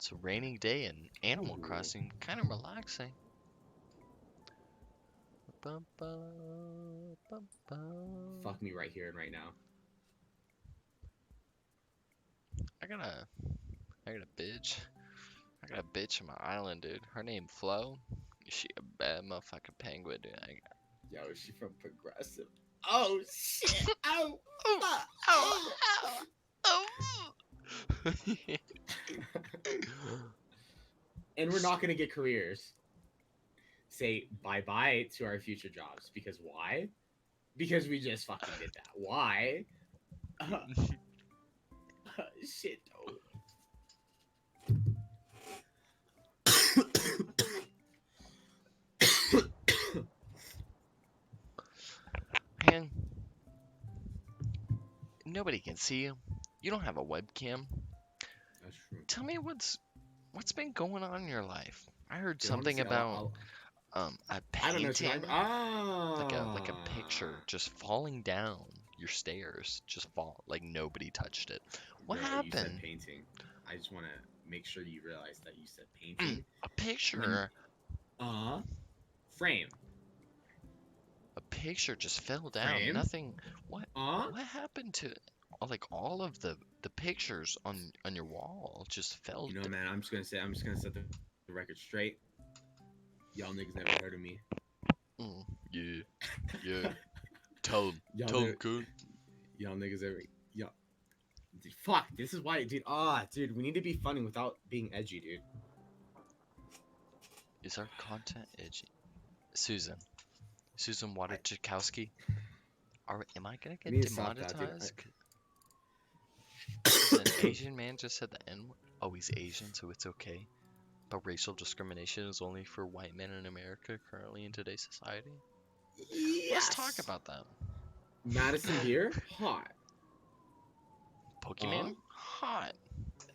It's a rainy day in Animal Ooh. Crossing, kind of relaxing. Bum, bum, bum, bum. Fuck me right here and right now. I got a bitch. I got a bitch on my island, dude. Her name Flo. She a bad motherfucking penguin, dude. Yo, is she from Progressive? Oh shit! Oh Oh, fuck! oh, Oh. oh, oh. And we're not gonna get careers. Say bye bye to our future jobs because why? Because we just fucking did that. Why? Shit. Man, nobody can see you. You don't have a webcam. That's true. Tell me what's been going on in your life. I heard Dude, something honestly, about a I don't know what you're talking painting, about. like a picture just falling down your stairs, just fall like nobody touched it. What Bro, you said happened? painting. I just want to make sure you realize that you said painting. A When picture, frame, a picture just fell down. frame, Nothing. What uh, what happened to like all of the pictures on your wall just fell you know, man. I'm just gonna set the record straight. Y'all niggas never heard of me. Yeah, yeah. Tell him, Y'all tell him, never, coon. y'all niggas ever, y'all. Dude, fuck. This is why, dude. Dude, we need to be funny without being edgy, dude. Is our content edgy? Susan I Waterchikowski. Am I gonna we get need to stop that, dude. demonetized? 'Cause an Asian man just said the N word. Oh, he's Asian, so it's okay. But racial discrimination is only for white men in America currently in today's society. Let's talk Yes. about that. Madison Beer, hot. Pokemon, hot.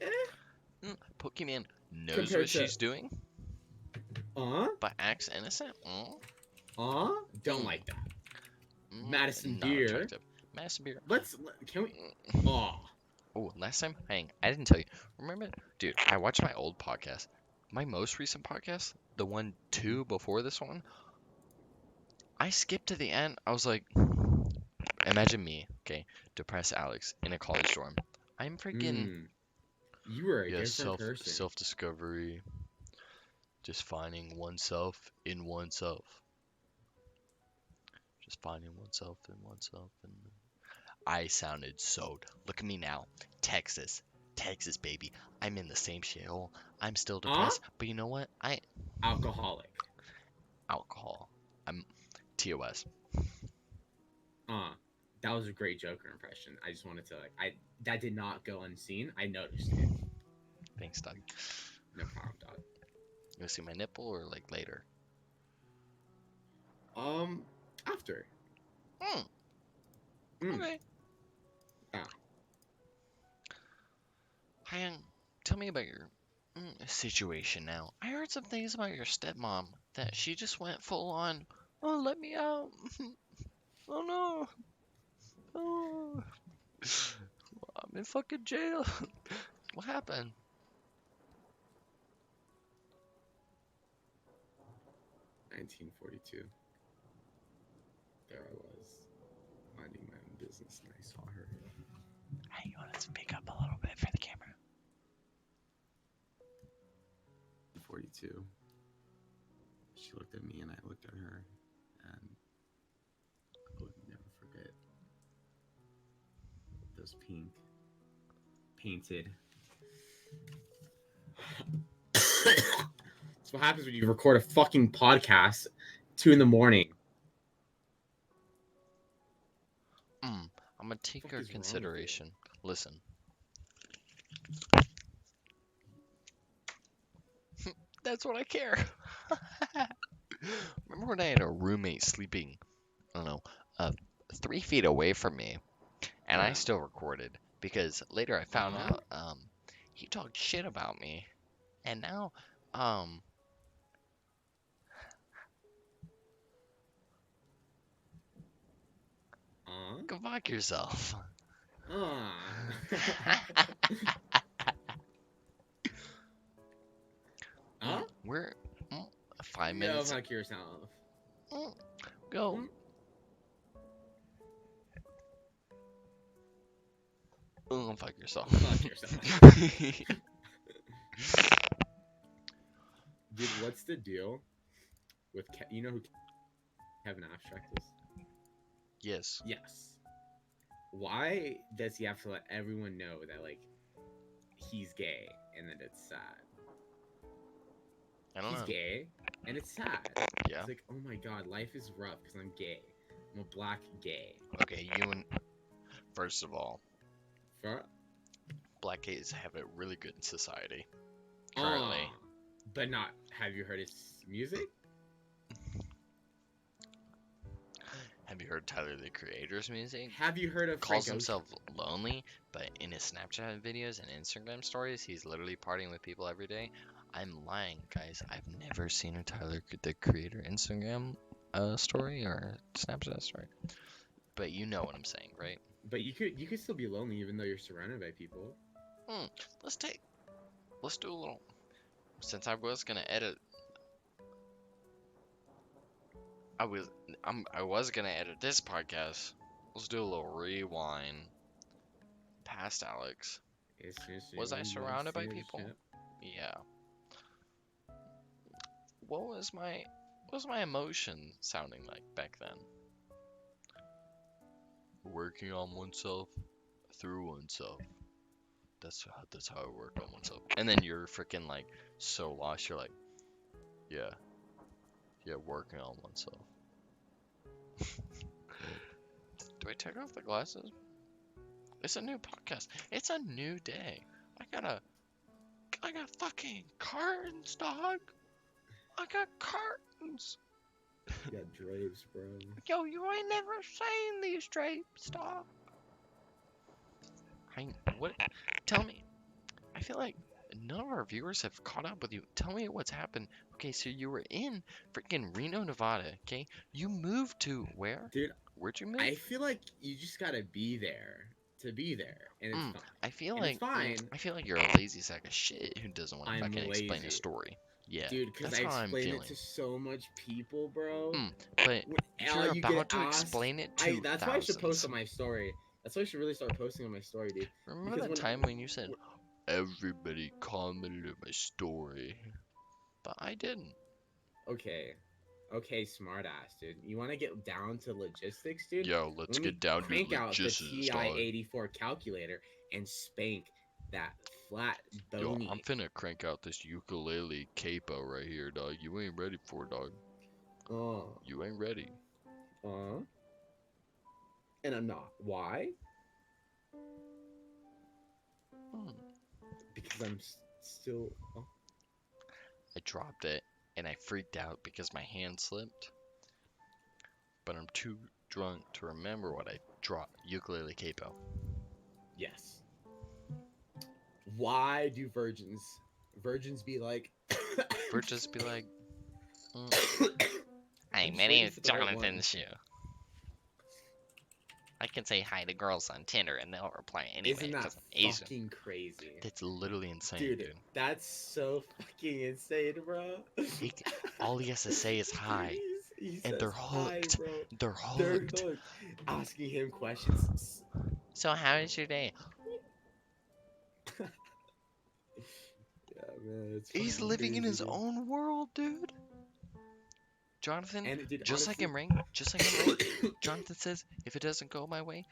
Eh, Pokemon knows what compared to, she's doing, uh, but acts innocent. don't like that. Madison Not Beer. attractive. Madison Beer. Can we? Mm. Oh, Oh, last time, I didn't tell you. Remember, dude, I watched my old podcast. My most recent podcast, the one two before this one, I skipped to the end. I was like, imagine me, okay, depressed Alex in a college dorm. I'm freaking you were a yeah, different person. self discovery, just finding oneself in oneself, just finding oneself in oneself, and I sounded so. Look at me now, Texas, Texas baby. I'm in the same shithole. I'm still Uh, depressed, but you know what? alcoholic. Alcohol. I'm TOS. Uh, that was a great Joker impression. I just wanted to that did not go unseen. I noticed it. Thanks, Doug. No problem, dog. You wanna see my nipple or like later? After. Hmm. Mm. Okay. Ah. Hyung, tell me about your situation now. I heard some things about your stepmom that she just went full on. Oh, let me out. Oh no. Oh, I'm in fucking jail. What happened? 1942. There I was, minding my own business, and I saw her. Hey, you want to speak up a little bit for the camera? 42. She looked at me, and I looked at her, and I would never forget those pink painted. That's what happens when you record a fucking podcast 2 in the morning. I'm gonna take Fuck your is wrong with you? consideration. Listen. That's what I care. Remember when I had a roommate sleeping, I don't know, 3 feet away from me, and I Yeah. still recorded because later I found Uh-huh. out he talked shit about me, and now um go fuck yourself. 5 Go minutes. fuck yourself. Go. Mm. Fuck yourself. Fuck yourself. Dude, what's the deal with you know who Kevin Abstract is? Yes. Yes. Why does he have to let everyone know that like he's gay and that it's sad? I don't He's know. gay and it's sad. Yeah. It's like, oh my god, life is rough because I'm gay. I'm a black gay. Okay, first of all, For, black gays have it really good in society. Currently. But not. Have you heard his music? Have you heard Tyler the Creator's music? Have you heard of Calls Frank Ocean? himself lonely, but in his Snapchat videos and Instagram stories, he's literally partying with people every day. I'm lying, guys. I've never seen a Tyler the Creator Instagram story or Snapchat story. But you know what I'm saying, right? But you could still be lonely even though you're surrounded by people. Let's do a little. Since I was gonna edit, I was gonna edit this podcast. Let's do a little rewind. Past Alex. Was I surrounded by people? Yeah. What was my emotion sounding like back then? Working on oneself through oneself. That's how I work on oneself. And then you're freaking like so lost. You're like, yeah, working on oneself. Do I take off the glasses? It's a new podcast. It's a new day. I got fucking cartons, dog. I got cartons. You got drapes, bro. Yo, you ain't never seen these drapes, dog. What? Tell me. I feel like none of our viewers have caught up with you. Tell me what's happened. Okay, so you were in freaking Reno, Nevada. Okay, you moved to where? Dude, where'd you move? I feel like you just gotta be there to be there, and it's fine. I feel And like it's fine. I feel like you're a lazy sack of shit who doesn't want to I'm fucking explain lazy. a story. Yeah, Dude, because that's I how I'm explained feeling. it to so much people, bro. But you're You about get to asked, explain it to that's why I should post thousands. on my story. That's why I should really start posting on my story, dude. Remember Because the time when you said, everybody commented on my story? But I didn't. Okay, smart ass, dude. You want to get down to logistics, dude? Yo, let's Let me get down to crank out the logistics, dog. TI-84 calculator and spank that flat bony. Yo, I'm finna crank out this ukulele capo right here, dog. You ain't ready for it, dog. You ain't ready. And I'm not. Why? Because I'm still. Oh. I dropped it and I freaked out because my hand slipped. But I'm too drunk to remember what I dropped. Ukulele capo. Yes. Why do virgins be like? Virgins be like, Hi, my name is Jonathan Shu. I can say hi to girls on Tinder and they'll reply anyway. Isn't that Asian. fucking crazy? That's literally insane, dude. That's so fucking insane, bro. All he has to say is hi. And they're hooked. Hi, They're hooked. Asking him questions. So how is your day? Yeah, man. He's living crazy, in his dude. own world, dude. Jonathan, And dude, just honestly, like in Ring, Jonathan says, if it doesn't go my way,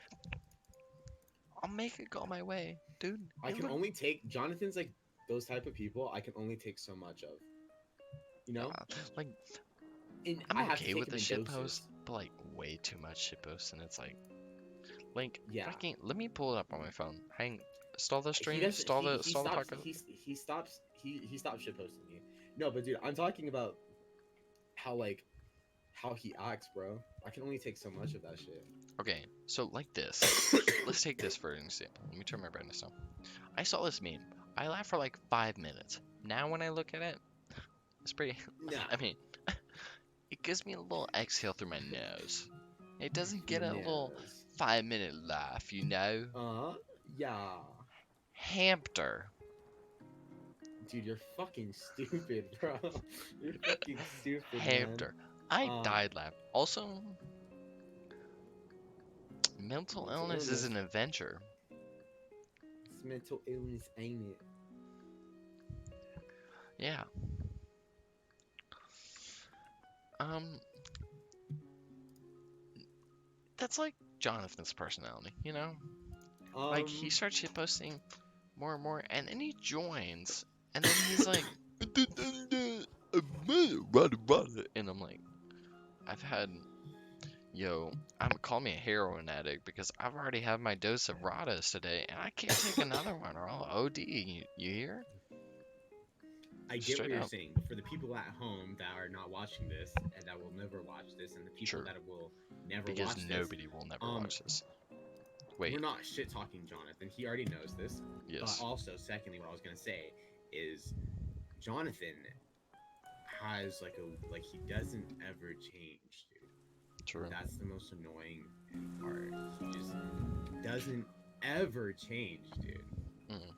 I'll make it go my way, dude. I can only take Jonathan's like those type of people. I can only take so much of. You know, like and I'm okay with the shit post, but like way too much shit post, and it's like, yeah. Fucking, let me pull it up on my phone. Stall the stream. He Stall the podcast. He stops shitposting me. No, but dude, I'm talking about how he acts, bro. I can only take so much of that shit. Okay, so like this. Let's take this for an example. Let me turn my brightness down. I saw this meme. I laughed for like 5 minutes. Now when I look at it, it's pretty. No. I mean, it gives me a little exhale through my nose. It doesn't get a little 5-minute laugh, you know? Yeah. Hamster. Dude, you're fucking stupid, bro. You're fucking stupid, man. Hector, I Um, died laughing. Also, mental mental illness is illness. an adventure. It's mental illness, ain't it? Yeah. Um, that's like Jonathan's personality, you know? Like, he starts shitposting more and more, and then he joins, and then he's like, and I'm like, I've had, call me a heroin addict because I've already had my dose of Radas today, and I can't take another one or I'll OD. You hear? I get Straight what you're up. saying. For the people at home that are not watching this and that will never watch this, and the people True. that will never Because watch this, nobody will never watch this. Wait, we're not shit talking Jonathan. He already knows this. yes. But also, secondly, what I was gonna say is Jonathan has like he doesn't ever change, dude. True. That's the most annoying part. He just doesn't ever change, dude. Mm.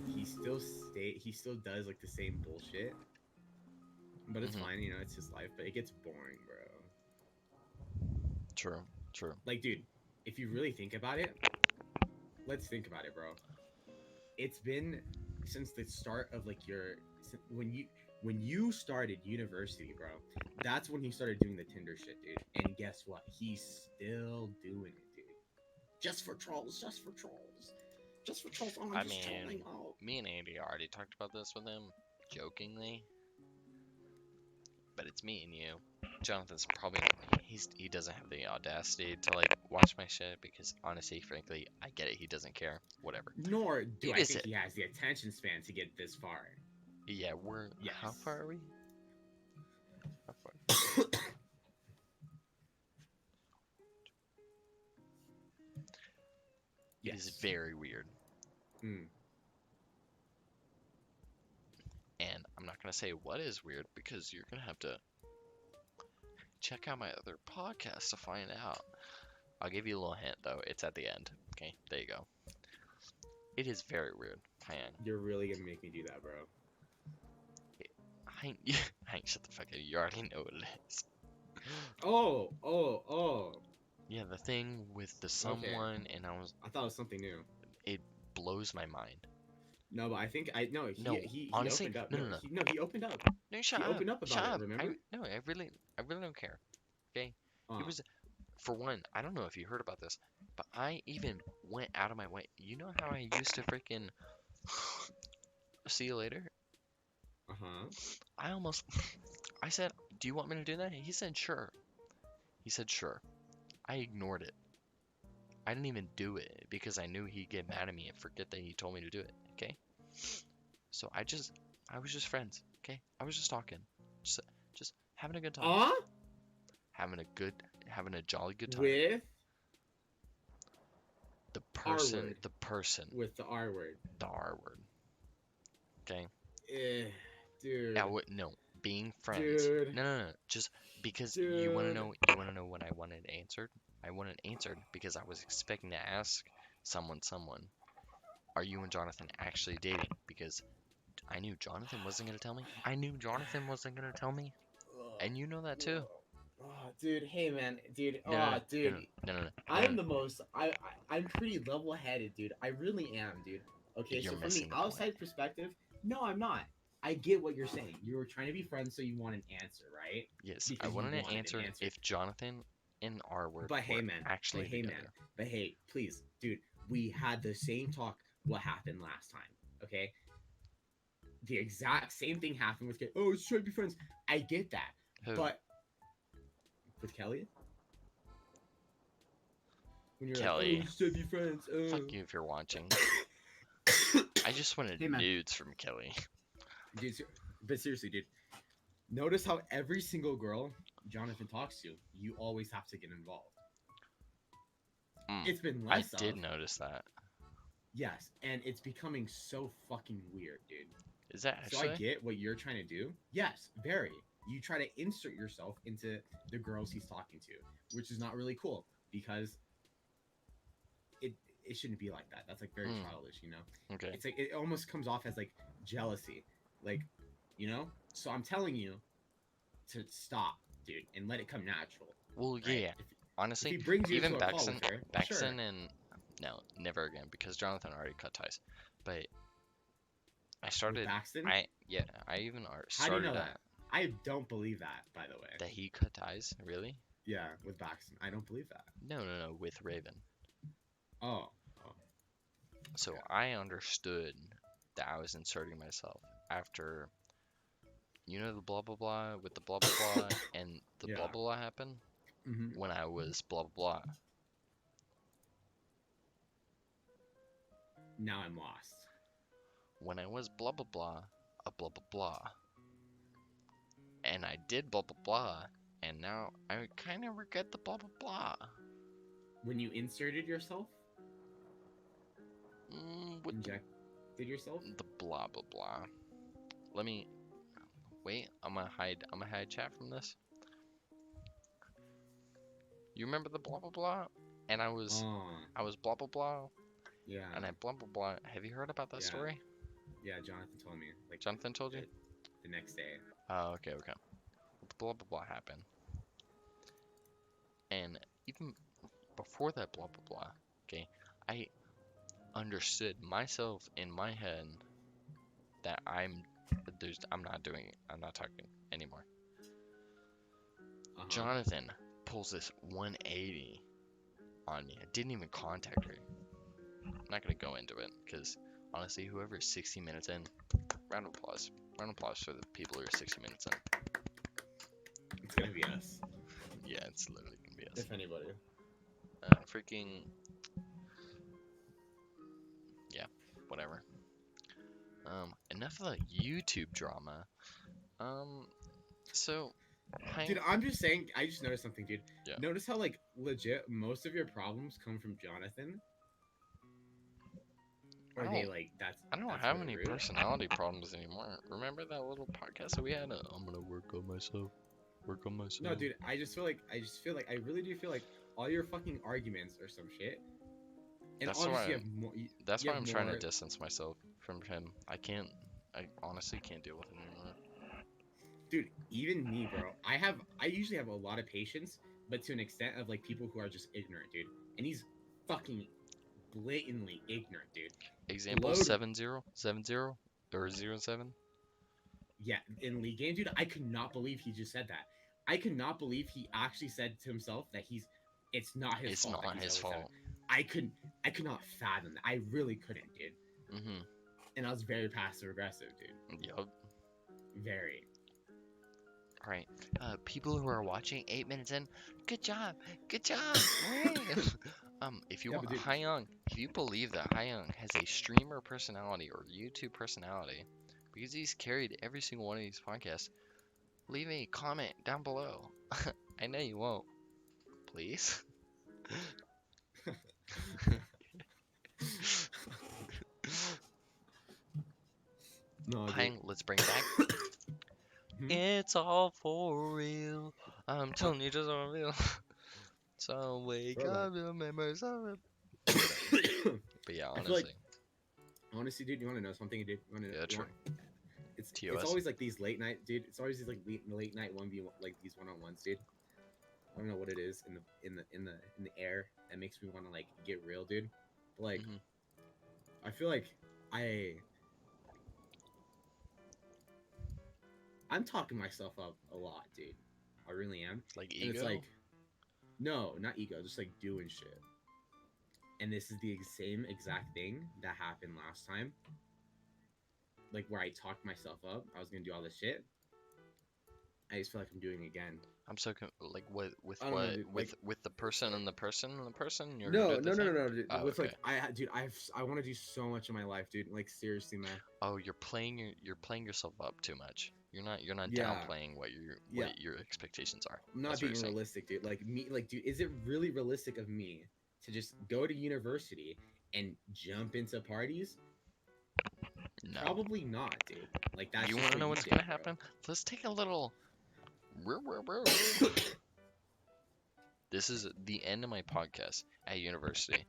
He still does like the same bullshit. But it's Mhm. fine, you know, it's his life, but it gets boring, bro. True. True. Like, dude, if you really think about it, let's think about it, bro. It's been since the start of like when you started university, bro. That's when he started doing the Tinder shit, dude. And guess what? He's still doing it, dude. Just for trolls, just for trolls. Just for trolls. Oh, I'm I just mean, trolling. Oh. me and Andy already talked about this with him, jokingly. But it's me and you. Jonathan's probably he doesn't have the audacity to like watch my shit because honestly, frankly, I get it. He doesn't care. Whatever. Nor do It I is think it. he has the attention span to get this far. Yeah, Yes. How far are we? How far? It is Yes. very weird. Mm. And I'm not gonna say what is weird because you're gonna have to check out my other podcast to find out. I'll give you a little hint though. It's at the end. Okay, there you go. It is very weird. Hang on. You're really gonna make me do that, bro. Hang, shut the fuck up. You already know what it is. Oh. Yeah, the thing with the someone, and I thought it was something new. it blows my mind. No, but I think No, he honestly, opened up. no. He opened up. No, shut He up. opened up about Shut it. up. Remember? I really don't care. Okay. It was, for one, I don't know if you heard about this, but I even went out of my way. You know how I used to freaking see you later? I said, do you want me to do that? He said, sure. I ignored it. I didn't even do it because I knew he'd get mad at me and forget that he told me to do it. Okay. So I was just friends. Okay. I was just talking, just having a good time. Having a jolly good time. With the person, R-word. the person with the R word. The R word. Okay. Dude. No, being friends. Dude. No. Just because Dude. you wanna know what I wanted answered? I wanted answered because I was expecting to ask someone, are you and Jonathan actually dating? Because I knew Jonathan wasn't gonna tell me. And you know that too. Oh, dude, hey man, dude. No. I'm the most. I'm pretty level-headed, dude. I really am, dude. Okay, You're so from missing the the outside perspective, no, I'm not. I get what you're saying. You were trying to be friends, so you want an answer, right? Yes, Because I you wanted an wanted answer if Jonathan and R word But hey, were man. actually But hey, together. man. But hey, please, dude. We had the same talk. What happened last time? Okay. The exact same thing happened with. Oh, let's try to be friends. I get that, Who? but with Kelly. When you're Kelly. like, oh, let's be friends. Fuck you if you're watching. I just wanted Hey, man. nudes from Kelly. Dude, but seriously, dude. Notice how every single girl Jonathan talks to, you always have to get involved. It's been less. I did notice that. Yes, and it's becoming so fucking weird, dude. Is that actually? So I get what you're trying to do. Yes, very. You try to insert yourself into the girls he's talking to, which is not really cool because it shouldn't be like that. That's like very Mm. childish, you know. Okay. It's like it almost comes off as like jealousy, like, you know. So I'm telling you to stop, dude, and let it come natural, Well, right? yeah. If he Honestly, brings you even into a call with her, sure. And no, never again because Jonathan already cut ties. But I With started. Baxton, I even how do you know started that? I don't believe that, by the way. that he cut ties. Really? Yeah, with Baxton, I don't believe that. No, no, no. With Raven. Oh, oh, So okay. I understood that I was inserting myself after the blah blah blah with the blah blah blah and the blah Yeah. blah blah happened Hmm. when I was blah blah blah. Now I'm lost. When I was blah blah blah, a blah blah blah, and I did blah blah blah, and now I kind of regret the blah blah blah. When you inserted yourself, With injected yourself. the blah blah blah. Let me wait. I'm gonna hide. I'm gonna hide chat from this. You remember the blah blah blah? And Oh, I was blah blah blah, yeah, and I blah blah blah. Have you heard about that yeah, story? yeah. Jonathan told me like Jonathan told you? the next day. Oh, okay, okay. The blah blah blah happened, and even before that blah blah blah, okay, I understood myself in my head that I'm not doing it. I'm not talking anymore. Uh huh. Jonathan pulls this 180 on me. I didn't even contact her. I'm not gonna go into it because honestly, whoever's 60 minutes in, round of applause. Round of applause for the people who are 60 minutes in. It's gonna be us, Yeah, it's literally gonna be us. if anybody. Freaking yeah, whatever. Enough of the YouTube drama. So Dude, I'm just saying. I just noticed something, dude. Yeah. Notice how like legit most of your problems come from Jonathan. Or they like I don't that's have really any rude? personality problems anymore. Remember that little podcast that we had? I'm gonna work on myself. Work on myself. No, dude. I just feel like I really do feel like all your fucking arguments are some shit. And That's obviously, why you have more. That's You why have I'm trying to more. distance myself from him. I honestly can't deal with him anymore. Dude, even me, bro. I usually have a lot of patience, but to an extent of like people who are just ignorant, dude. And he's fucking blatantly ignorant, dude. Example Load, 7-0, 7-0, or 0-7. yeah, in league game, dude. I could not believe he just said that. I could not believe he actually said to himself that it's not his It's fault. not that he's his 0-7. fault. I could not fathom that. I really couldn't, dude. Mhm. And I was very passive aggressive, dude. Yup. Very. All right. People who are watching 8 minutes in, good job. Good job. If you Yeah, want but dude, Hyung, if you believe that Hyung has a streamer personality or YouTube personality, because he's carried every single one of these podcasts, leave a comment down below. I know you won't. Please. no, dude. Hyung, let's bring it back. Hmm? It's all for real. I'm telling you, just on real. So wake Bro, up, your memories of it. But yeah, I feel like honestly. honestly, dude, you want to know something, dude? You want to Yeah, true. It's TOS? always like these late night, dude. It's always these like late night 1v like these one-on-ones, dude. I don't know what it is in the air that makes me want to like get real, dude. But like, Mhm. I feel like I'm talking myself up a lot, dude. I really am. Like And it's ego? like, no, not ego, just like doing shit. And this is the same exact thing that happened last time. Like where I talked myself up, I was gonna do all this shit. I just feel like I'm doing it again. I'm so like what with I don't know, what dude, with the person and the person and the person you're No, gonna do no, the no, no, same? no, dude. Oh, With okay. like, dude, I want to do so much in my life, dude. Like seriously, man. Oh, you're playing yourself up too much. You're not Yeah. downplaying what Yeah. your expectations are. I'm not That's what being you're saying. realistic, dude. Like me, like, dude, is it really realistic of me to just go to university and jump into parties? No. Probably not, dude. Like that's You just want to what know you what's did, gonna bro. happen? Let's take a little. This is the end of my podcast at university.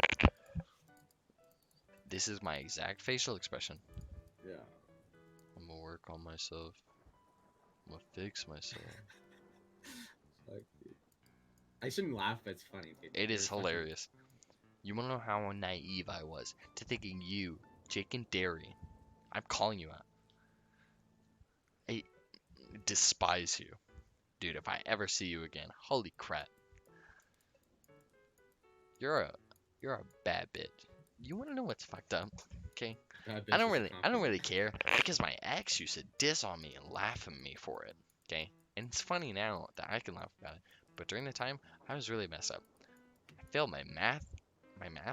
This is my exact facial expression. Yeah. I'm gonna work on myself. I'm gonna fix myself. Fuck, dude. I shouldn't laugh, but it's funny, dude. It You're is fucking- hilarious. You wanna know how naive I was to thinking you, Jake and Derry, I'm calling you out. I despise you. Dude, if I ever see you again, holy crap. You're a bad bitch. You wanna know what's fucked up? Okay? Bad I bitch don't is a really compliment. care because my ex used to diss on me and laugh at me for it. Okay? And it's funny now that I can laugh about it. But during the time, I was really messed up. I failed my math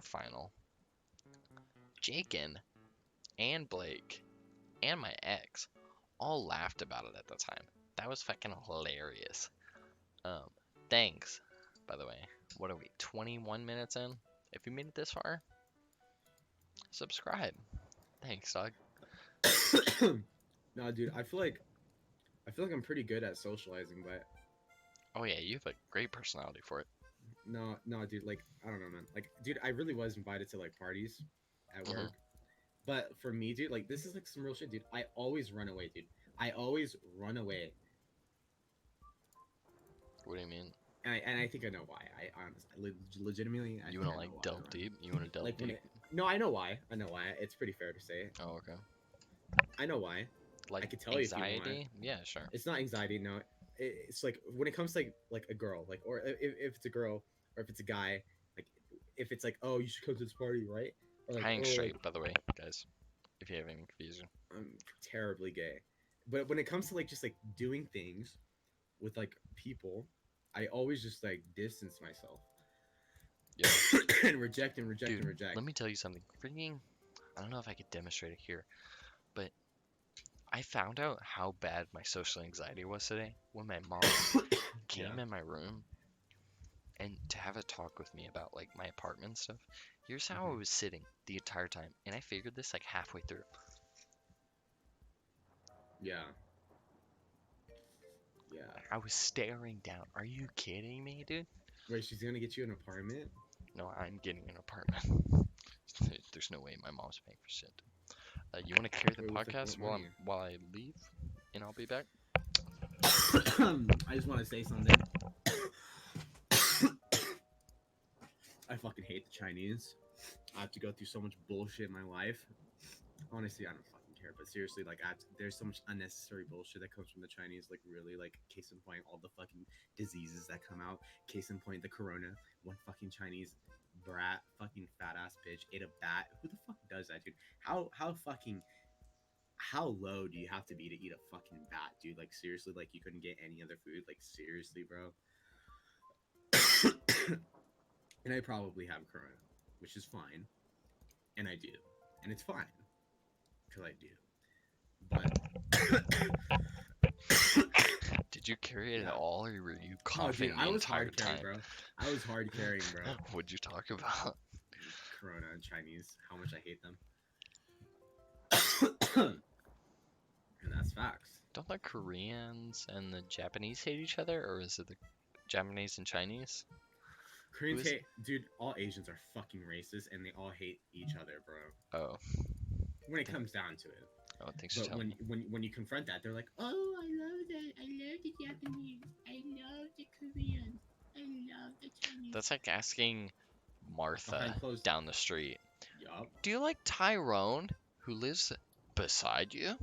final. Jaken and Blake and my ex all laughed about it at the time. That was fucking hilarious. Um, thanks, by the way. What are we, 21 minutes in? If you made it this far, subscribe. Thanks, dog. No, dude, I feel like I'm pretty good at socializing, but Oh yeah, you have a great personality for it. no, dude, like I don't know, man. Like, dude, I really was invited to like parties at Mhm. work, but for me, dude, like this is like some real shit, dude. I always run away, dude. I always run away, What do you mean? and I think I know why. I honestly, legitimately, I You think wanna I know like why I delve run. deep? You wanna delve Like when deep? no, I know why. I know why. It's pretty fair to say. Oh, okay. I know why. Like could tell you if you want. anxiety? Yeah, sure. It's not anxiety, no. It's like when it comes to like a girl, like or if it's a girl or if it's a guy, like if it's like, oh, you should come to this party, right? Or like, Hang oh, like straight, by the way, guys. If you have any confusion. I'm terribly gay. But when it comes to like just like doing things with like people, I always just like distance myself Yeah. and reject and reject Dude, and reject. let me tell you something. Freaking, I don't know if I could demonstrate it here, but I found out how bad my social anxiety was today when my mom came Yeah. in my room and to have a talk with me about like my apartment and stuff. Here's how I Mhm. was sitting the entire time, and I figured this like halfway through. Yeah. Yeah. I was staring down. Are you kidding me, dude? Wait, she's gonna get you an apartment? No, I'm getting an apartment. There's no way my mom's paying for shit. You want to carry the Wait, with like podcast what money? while I leave, and I'll be back. I just want to say something. I fucking hate the Chinese. I have to go through so much bullshit in my life. Honestly, I don't fucking care. But seriously, like, there's so much unnecessary bullshit that comes from the Chinese. Like, really, like, case in point, all the fucking diseases that come out. Case in point, the corona. One fucking Chinese brat, fucking fat ass bitch ate a bat. Who the fuck does that, dude? How low do you have to be to eat a fucking bat, dude? Like, seriously, like, you couldn't get any other food? Like, seriously, bro. And I probably have corona, which is fine, and I do, and it's fine because I do. But Did you carry it Yeah. at all, or were you oh, coughing dude, I the was entire hard carrying, time? bro. I was hard carrying, bro. What'd you talk about? Corona and Chinese, how much I hate them, and that's facts. Don't the Koreans and the Japanese hate each other, or is it the Japanese and Chinese? Koreans Who is- hate, dude. All Asians are fucking racist, and they all hate each other, bro. Oh, When it comes down to it. oh, thanks for But telling me. when you confront that, they're like, "Oh, I love that. I love the Japanese. I love the Koreans. I love the Chinese." That's like asking Martha Behind closed. down the street, Yup. do you like Tyrone, who lives beside you?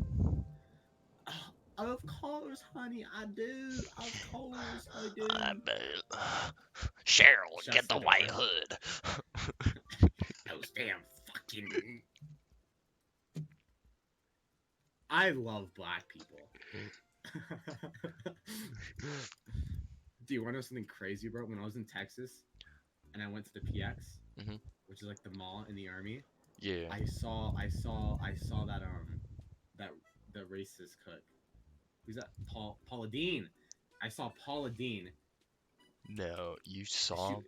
Of course, honey, I do. Of course, I do. Cheryl, Shuts get the the white door. hood. Those damn fucking. I love black people. Do you want to know something crazy, bro? When I was in Texas, and I went to the PX, Mhm. which is like the mall in the army, Yeah. I saw that that the racist cook. Who's that? Paula Dean. I saw Paula Dean. No, you She, saw.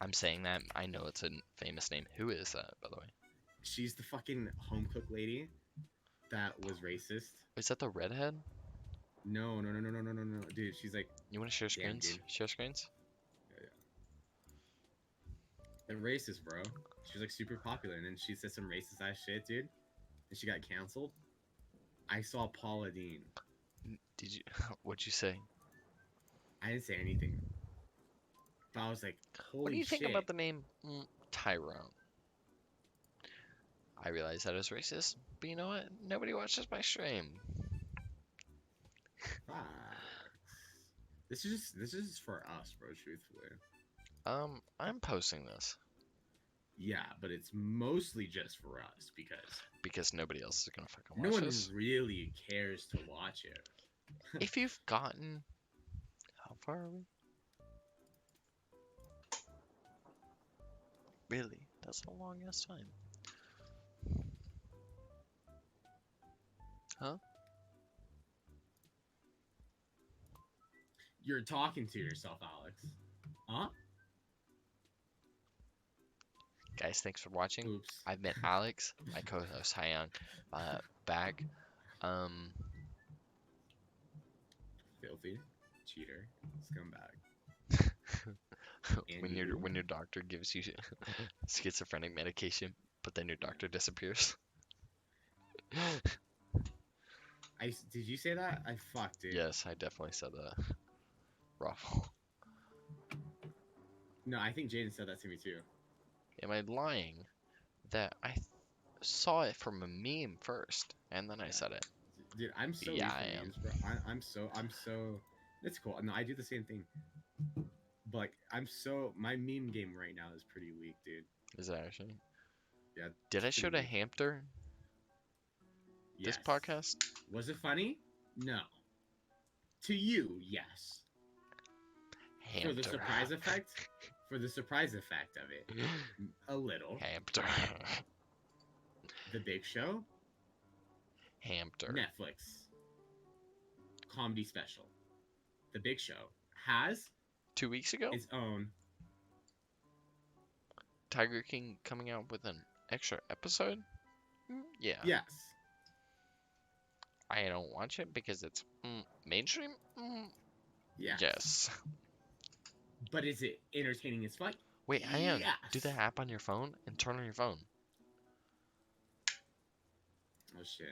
I'm saying that. I know it's a famous name. Who is that, by the way? she's the fucking home cook lady that was racist. Is that the redhead? No, dude. She's like, You want to share damn, screens? dude. Share screens? The racist, bro. She was like super popular, and then she said some racist ass shit, dude, and she got canceled. I saw Paula Dean. Did you? What'd you say? I didn't say anything, but I was like, What do holy you think shit. about the name Tyrone? I realize that is racist, but you know what? Nobody watches my stream. Facts. This is for us, bro. Truthfully, I'm posting this yeah, but it's mostly just for us because nobody else is gonna fucking no watch one this. really cares to watch it. If you've gotten, how far are we? Really? That's a long ass time. Huh? You're talking to yourself, Alex. Huh? Guys, thanks for watching. Oops. I've been Alex, my co-host Hyun, back. Um, Filthy. Cheater. Scumbag. when And you? your doctor gives you schizophrenic medication, but then your doctor disappears. Did you say that? I fucked, dude. Yes, I definitely said that. Raffle. No, I think Jaden said that to me too. Am I lying? That I saw it from a meme first, and then I Yeah. said it. Dude, I'm so Yeah, weak I for am. memes, bro. I'm so. It's cool. No, I do the same thing. But like, my meme game right now is pretty weak, dude. Is it actually? Yeah. Did I it's show pretty the weak. hamster this Yes. podcast? Was it funny? No. To you, yes. For the Hamster. surprise effect, for the surprise effect of it, a little. Hamster. The Big Show, Hamster. Netflix, comedy special. The Big Show has 2 weeks ago, its own. Tiger King coming out with an extra episode. Yeah. Yes. I don't watch it because it's mainstream. Yes. Yes. But is it entertaining as fuck? Wait, Ian, Yes. do the app on your phone and turn on your phone. Oh shit.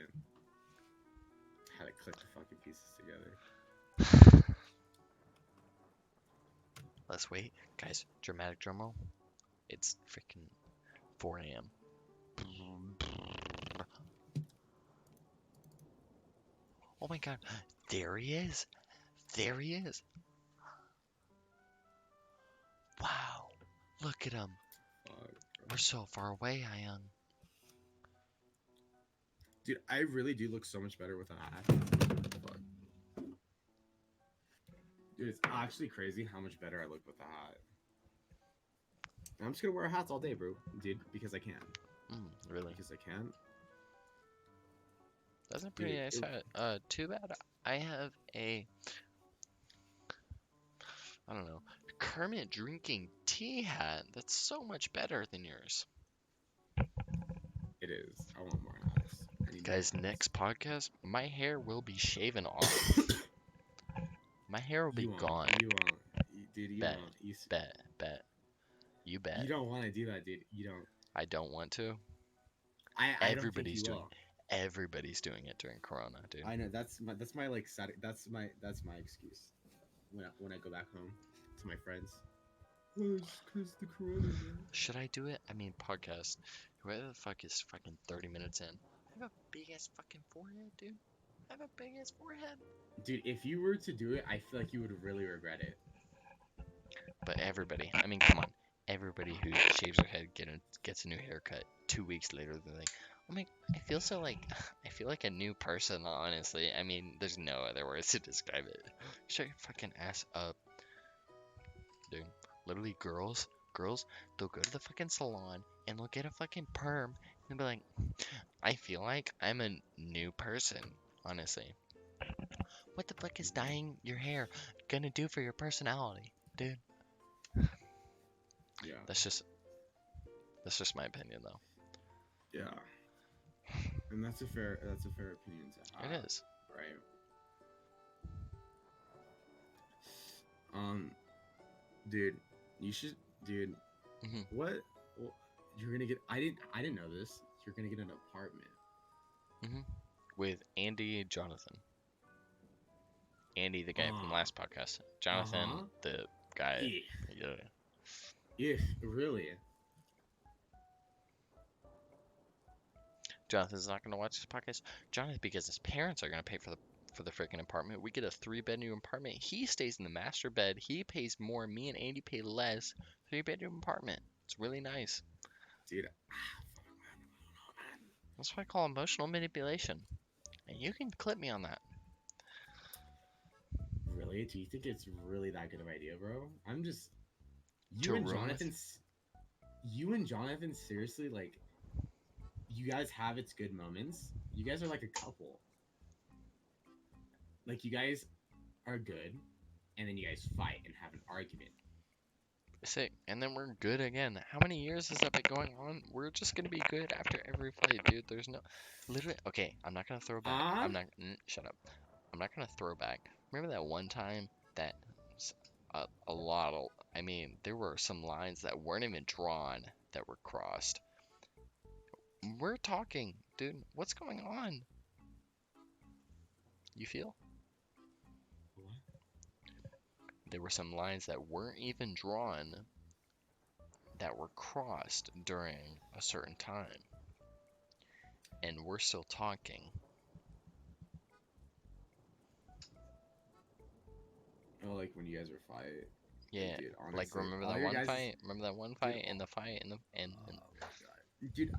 How to click the fucking pieces together. Let's wait. Guys, dramatic drum roll. It's freaking 4 a.m. Oh my god. There he is. There he is. Wow. Look at him. Fuck. We're so far away, Ian. Dude, I really do look so much better with a hat. Fuck. Dude, it's actually crazy how much better I look with a hat. I'm just gonna wear hats all day, bro. Dude, because I can. Really? Because I can. That's a pretty Dude, nice hat. Too bad I have a, I don't know, Kermit drinking tea hat that's so much better than yours. It is. I want more hats. I need Guys, more hats. next podcast, my hair will be shaven off. My hair will be You won't. gone. You won't. Dude, you Bet. won't. Bet. You bet. You don't want to do that, dude. You don't. I don't want to. I don't think Everybody's you doing will. Everybody's doing it during Corona, dude. I know that's my like that's my excuse when I go back home to my friends. Oh, it's because the corona. Man. Should I do it? I mean, podcast. Whoever the fuck is fucking 30 minutes in. I have a big ass fucking forehead, dude. I have a big ass forehead. Dude, if you were to do it, I feel like you would really regret it. But everybody, I mean, come on. Everybody who shaves their head gets a new haircut 2 weeks later. They're like, oh my, I feel like a new person, honestly. I mean, there's no other words to describe it. Shut your fucking ass up. Dude, literally girls, they'll go to the fucking salon and they'll get a fucking perm and be like, I feel like I'm a new person, honestly. What the fuck is dyeing your hair gonna do for your personality, dude? Yeah. That's just my opinion, though. Yeah. And that's a fair opinion to have. It is. Right. Dude, you should, dude. Mhm. What? You're gonna get. I didn't know this. You're gonna get an apartment. With Andy and Jonathan. Andy, the guy from Uh, last podcast. Jonathan, uh-huh. the guy. Yeah. Yeah. Yeah, really. Jonathan's not gonna watch this podcast. Jonathan, because his parents are gonna pay for the freaking apartment. We get a 3 bedroom apartment. He stays in the master bed. He pays more. Me and Andy pay less. 3 bedroom apartment. It's really nice. Dude, That's what I call emotional manipulation. And you can clip me on that. really? Do you think it's really that good of an idea, bro? I'm just To you and ruin with. Jonathan. You and Jonathan, seriously, like, you guys have its good moments. You guys are like a couple. Like, you guys are good, and then you guys fight and have an argument. Sick. And then we're good again. How many years has that been going on? We're just gonna be good after every fight, dude. There's no, literally. Okay, I'm not gonna throw back. Ah, I'm not. Shut up. I'm not gonna throw back. Remember that one time that a lot of. I mean, there were some lines that weren't even drawn that were crossed. We're talking, dude. What's going on? You feel? what? There were some lines that weren't even drawn that were crossed during a certain time. And we're still talking. Oh, like when you guys were fighting. Yeah, Dude, like honestly, remember all that your one guys. fight? Remember that one Dude, fight and the fight and the and oh my god, dude,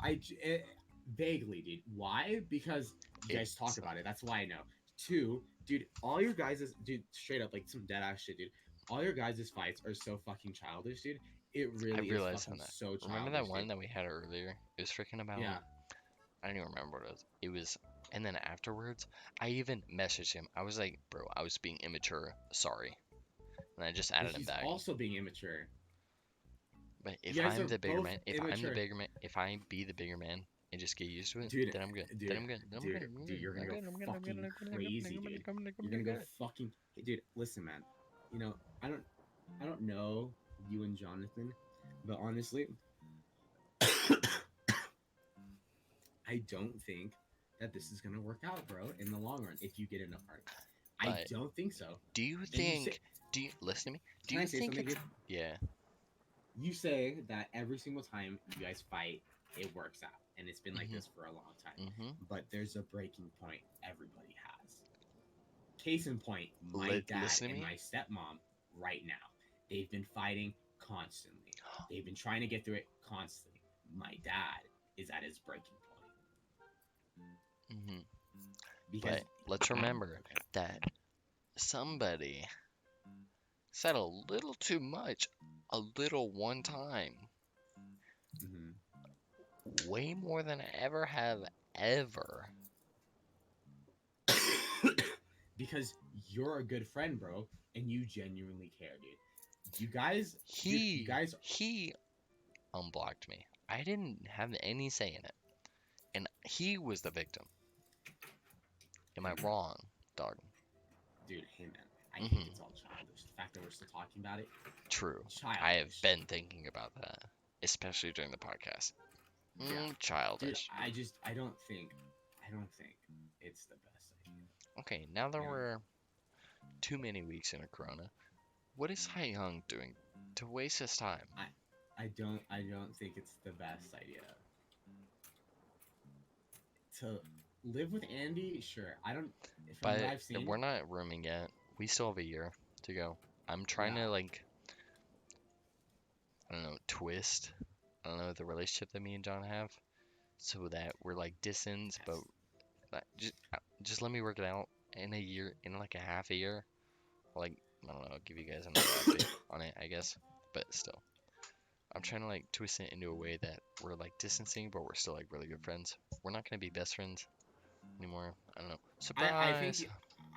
vaguely, dude. Why? Because you guys talk it's about it. That's why I know. Two, dude, all your guys is, dude, straight up, like some dead ass shit, dude. All your guys' fights are so fucking childish, dude. It I really is realized on fucking that. so Remember that childish, one dude. that we had earlier? It was freaking about Yeah. I don't even remember what it was. It was and then afterwards I even messaged him. I was like, bro, I was being immature. Sorry. And I just But added him he's back. also being immature. But You if guys I'm are the bigger both man, immature. if I be the bigger man and just get used to it, Dude, then I'm good. dude, Then I'm good. Then I'm good. I'm dude, good. you're gonna I'm go good. I'm good. I'm good. fucking I'm good. crazy, I'm good. dude. I'm good. I'm You're good. gonna go fucking. Hey, dude, listen, man. You know, I don't know you and Jonathan, but honestly, I don't think that this is gonna work out, bro. In the long run, if you get an apartment, I But don't think so. do you And you say, think? Do you listen to me? Do can I you say think something, it's? dude? Yeah. You say that every single time you guys fight, it works out, and it's been like Mhm. this for a long time. Mhm. But there's a breaking point everybody has. Case in point, my dad Listen to and me. my stepmom right now. They've been fighting constantly. They've been trying to get through it constantly. My dad is at his breaking point Mhm. because But let's remember okay. that somebody said a little too much, a little one time, Mhm. way more than I ever have ever. Because you're a good friend, bro, and you genuinely care, dude. You guys, dude, you He guys. he unblocked me. I didn't have any say in it, and he was the victim. Am I Hey, man, wrong, dog? dude, hey man, I think Mhm. it's all childish. The fact that we're still talking about it, True. I have childish. been thinking about that, especially during the podcast. Yeah, dude, Childish. I don't think it's the best idea. Okay, now that You know, we're too many weeks in a Corona, what is Hai Young doing to waste his time? I don't think it's the best idea to live with Andy. Sure, I don't. From what But I've seen, we're not rooming yet. We still have a year to go. I'm trying yeah, to like, I don't know, twist. I don't know the relationship that me and John have, so that we're like distance, but that's just let me work it out in a year, in like a half a year. Like I don't know, I'll give you guys another update on it, I guess. But still, I'm trying to like twist it into a way that we're like distancing, but we're still like really good friends. We're not gonna be best friends anymore. I don't know. I think Surprise!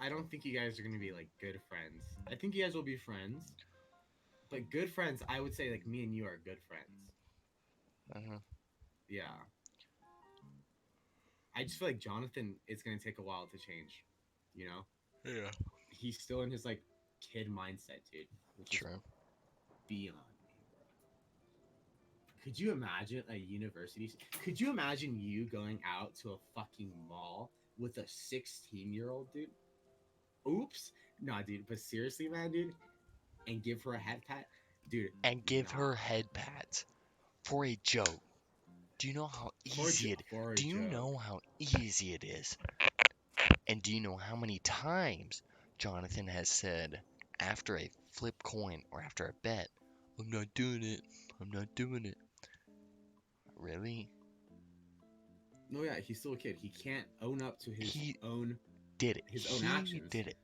I don't think you guys are gonna be like good friends. I think you guys will be friends, but good friends. I would say like me and you are good friends. Uh-huh. Yeah, I just feel like Jonathan is gonna take a while to change. You know, Yeah. he's still in his like kid mindset, dude, which is True. beyond me, Could you imagine a university? Could you imagine you going out to a fucking mall with a 16-year-old dude? Oops. Nah, dude. But seriously, man, dude, and give her a head pat, dude. And give her Nah. head pats for a joke. Do you know how easy it? For a Do you joke. know how easy it is? And do you know how many times Jonathan has said after a flip coin or after a bet, I'm not doing it. I'm not doing it. Really? No, yeah, he's still a kid. He can't own up to He own did it. his own He actions. did it.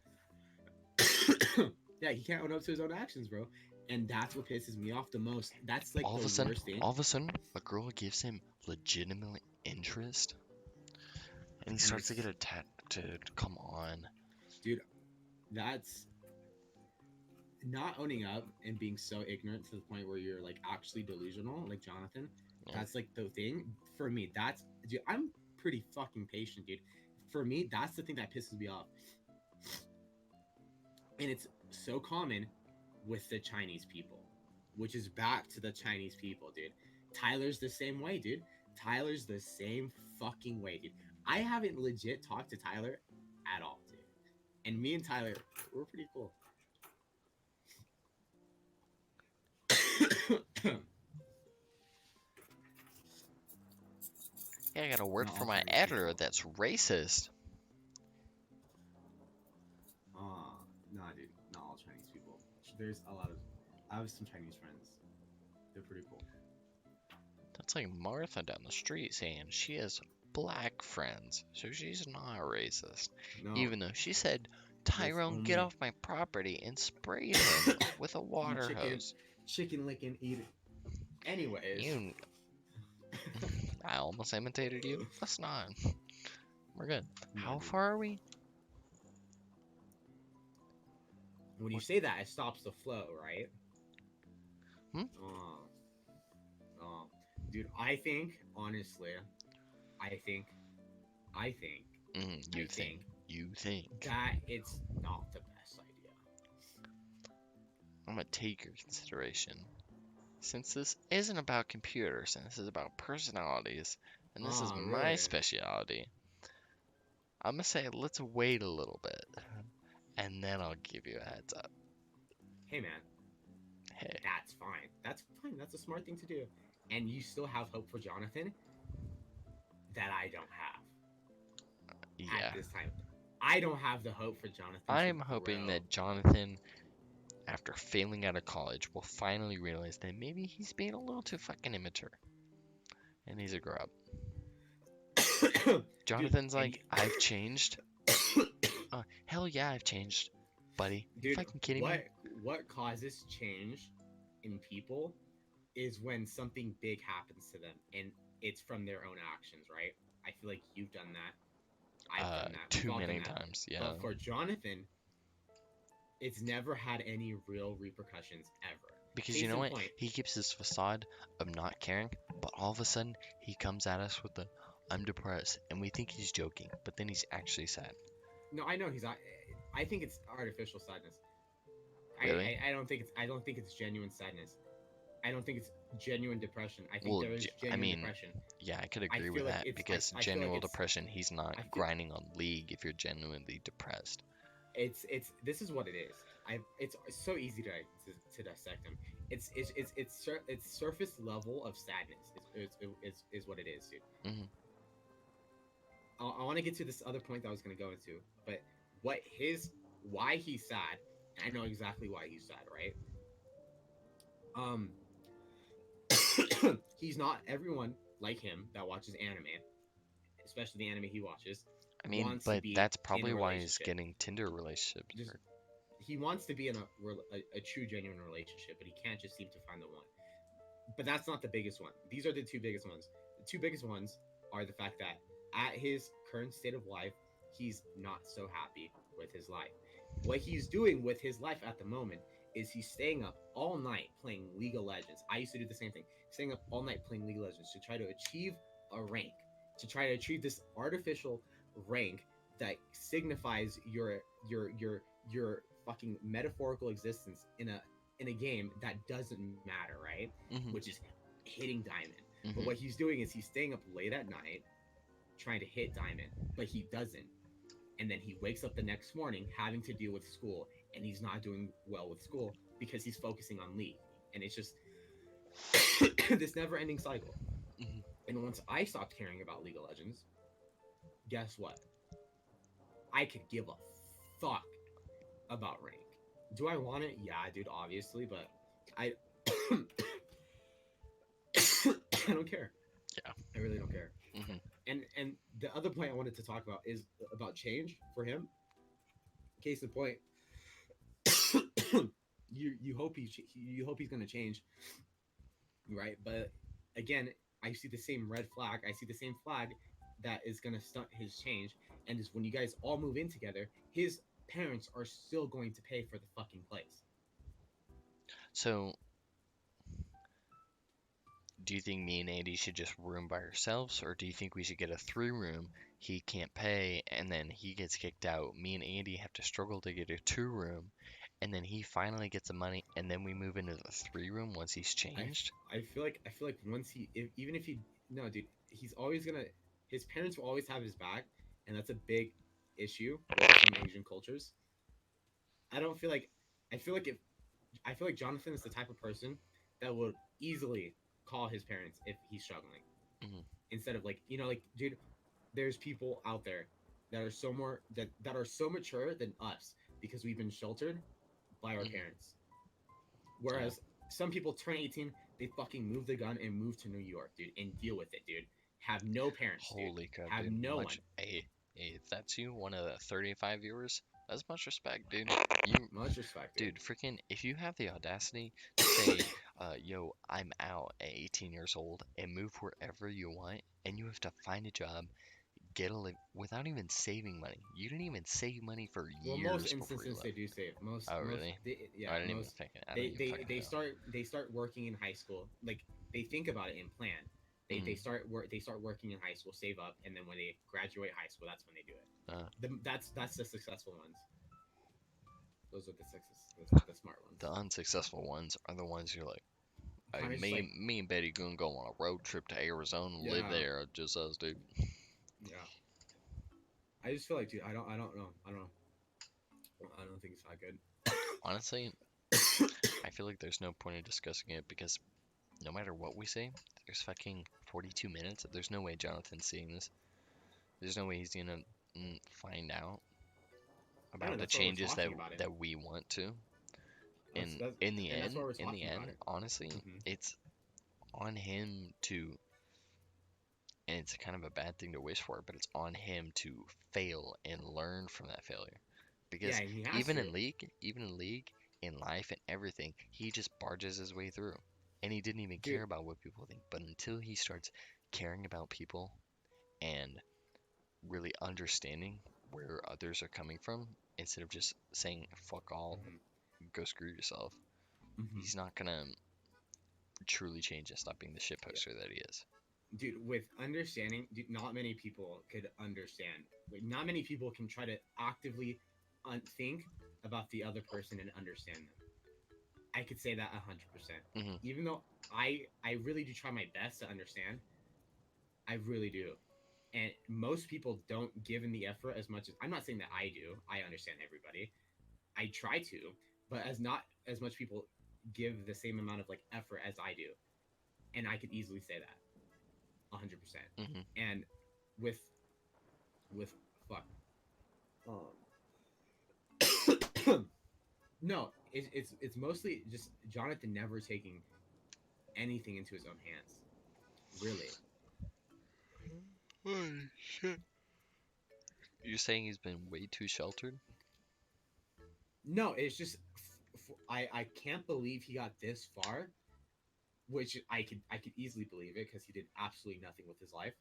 Yeah, he can't own up to his own actions, bro. And that's what pisses me off the most. That's like All of a the sudden, worst thing. all of a sudden, a girl gives him legitimate interest, and he starts to get attached. Come on. Dude, that's not owning up and being so ignorant to the point where you're like actually delusional, like Jonathan. Yeah. That's like the thing for me. That's dude. I'm pretty fucking patient, dude. For me, that's the thing that pisses me off, and it's so common with the Chinese people, which is back to the Chinese people, dude. Tyler's the same way, dude. Tyler's the same fucking way, dude. I haven't legit talked to Tyler at all, dude. And me and Tyler, we're pretty cool. Yeah, I got a word Not for all my Chinese editor people. that's racist. Nah, dude. Not all Chinese people. There's a lot of. I have some Chinese friends. They're pretty cool. That's like Martha down the street saying she has black friends, so she's not racist. No, Even though she said, there's Tyrone, get only off my property and sprayed him with a you water hose. chicken licking eat it. Anyways, You, I almost imitated you. Let's not. We're good. No, How dude. far are we? When you say that, it stops the flow, right? Hmm? Dude, I think honestly, I think You think. You think. that it's not the best idea. I'm gonna take your consideration. Since this isn't about computers and this is about personalities, and this is my Really? specialty, I'm gonna say let's wait a little bit, and then I'll give you a heads up. Hey, man, Hey, that's fine. That's fine. That's a smart thing to do. And you still have hope for Jonathan that I don't have yeah, at this time. I don't have the hope for Jonathan. I'm hoping that Jonathan, after failing out of college, will finally realize that maybe he's being a little too fucking immature, and he's a grow up. Jonathan's Dude, like, I've changed. Hell yeah, I've changed, buddy. Dude, Fucking kidding me? what causes change in people is when something big happens to them and it's from their own actions, right? I feel like you've done that. I've done that. Too We've all done many that. times, yeah. But for Jonathan, it's never had any real repercussions ever. Because Case you know in what? point. He keeps this facade of not caring, but all of a sudden he comes at us with the I'm depressed, and we think he's joking, but then he's actually sad. No, I know he's not. I think it's artificial sadness. Really? I don't think it's genuine sadness. I don't think it's genuine depression. I think Well, there is genuine depression. Yeah, I could I agree feel with like that it's- because I feel like genuine it's- depression, he's not I feel- grinding on League if you're genuinely depressed. It's this is what it is. It's so easy to dissect him. It's surface level of sadness is what it is, dude. Mhm. I want to get to this other point that I was going to go into, but why he's sad. I know exactly why he's sad, right? He's not everyone like him that watches anime, especially the anime he watches. I mean, wants to but be that's in probably a why he's relationship. getting Tinder relationships. Just- He wants to be in a true, genuine relationship, but he can't just seem to find the one. But that's not the biggest one. These are the two biggest ones. The two biggest ones are the fact that at his current state of life, he's not so happy with his life. What he's doing with his life at the moment is he's staying up all night playing League of Legends. I used to do the same thing, staying up all night playing League of Legends to try to achieve a rank, to try to achieve this artificial rank that signifies your fucking metaphorical existence in a game that doesn't matter, right? Mhm. Which is hitting diamond. But Mhm. what he's doing is he's staying up late at night trying to hit diamond, but he doesn't. And then he wakes up the next morning having to deal with school, and he's not doing well with school because he's focusing on League. And it's just this never-ending cycle. Mhm. And once I stopped caring about League of Legends, guess what? I could give a fuck about rank. Do I want it? Yeah, dude, obviously, but I I don't care. Yeah. I really don't care. Mhm. And the other point I wanted to talk about is about change for him. Case in point, you hope he's gonna change, right? But again, I see the same red flag. I see the same flag that is gonna stunt his change, and is when you guys all move in together, his parents are still going to pay for the fucking place. So, do you think me and Andy should just room by ourselves, or do you think we should get a three room? He can't pay, and then he gets kicked out. Me and Andy have to struggle to get a two room, and then he finally gets the money, and then we move into the three room once he's I changed. I feel like once even if he no dude, he's always gonna his parents will always have his back, and that's a big issue with some Asian cultures. I don't feel like I feel like if I feel like Jonathan is the type of person that would easily call his parents if he's struggling, Mhm. instead of like like dude, there's people out there that are that are so mature than us because we've been sheltered by our Mhm. parents. Yeah. Whereas some people turn 18, they fucking move the gun and move to New York, dude, and deal with it, dude. Have no parents, dude. Holy crap, Have dude. no one. Much. Hey, if that's you, one of the 35 viewers, that's much respect, dude. You, Much respect, dude. dude, freaking, if you have the audacity to say, yo, I'm out at 18 years old and move wherever you want, and you have to find a job, get a live without even saving money. You didn't even save money for Well, most years before you instances they left. do save. Oh, Most really? yeah, I didn't even most think. I didn't even fucking know. they start working in high school. Like they think about it and plan. Mm-hmm. They start working in high school, save up, and then when they graduate high school, that's when they do it. Uh, That's the successful ones. Those are the smart ones. the unsuccessful ones are the ones you're like, hey, Kind of just like me and Betty gonna go on a road trip to Arizona, live yeah, there, just us, dude. yeah. I just feel like, dude, I don't think it's that good. Honestly, I feel like there's no point in discussing it because no matter what we say, there's fucking 42 minutes. There's no way Jonathan's seeing this. There's no way he's gonna find out I know about the that's why we're changes talking about it. that we want to. That's And that's and that's why we're in the talking about end, it. honestly, Hmm. it's on him to, and it's kind of a bad thing to wish for, but it's on him to fail and learn from that failure. Yeah, Because and he has to. even in league, in life and everything, he just barges his way through. And he didn't even Dude, care about what people think. But until he starts caring about people and really understanding where others are coming from, instead of just saying fuck all, hmm go screw yourself, hmm he's not gonna truly change and stop being the yeah, shitposter that he is. dude, with understanding, dude, not many people could understand. Like, not many people can try to actively think about the other person and understand them. I could say that 100%. Hmm. Even though I really do try my best to understand, I really do. And most people don't give in the effort as much as I'm not saying that I do. I understand everybody. I try to, but as not as much people give the same amount of like effort as I do. And I could easily say that 100%. Hmm. And with fuck. No, it's mostly just Jonathan never taking anything into his own hands. Really. Holy shit. You're saying he's been way too sheltered? No, it's just I can't believe he got this far, which I could easily believe it because he did absolutely nothing with his life.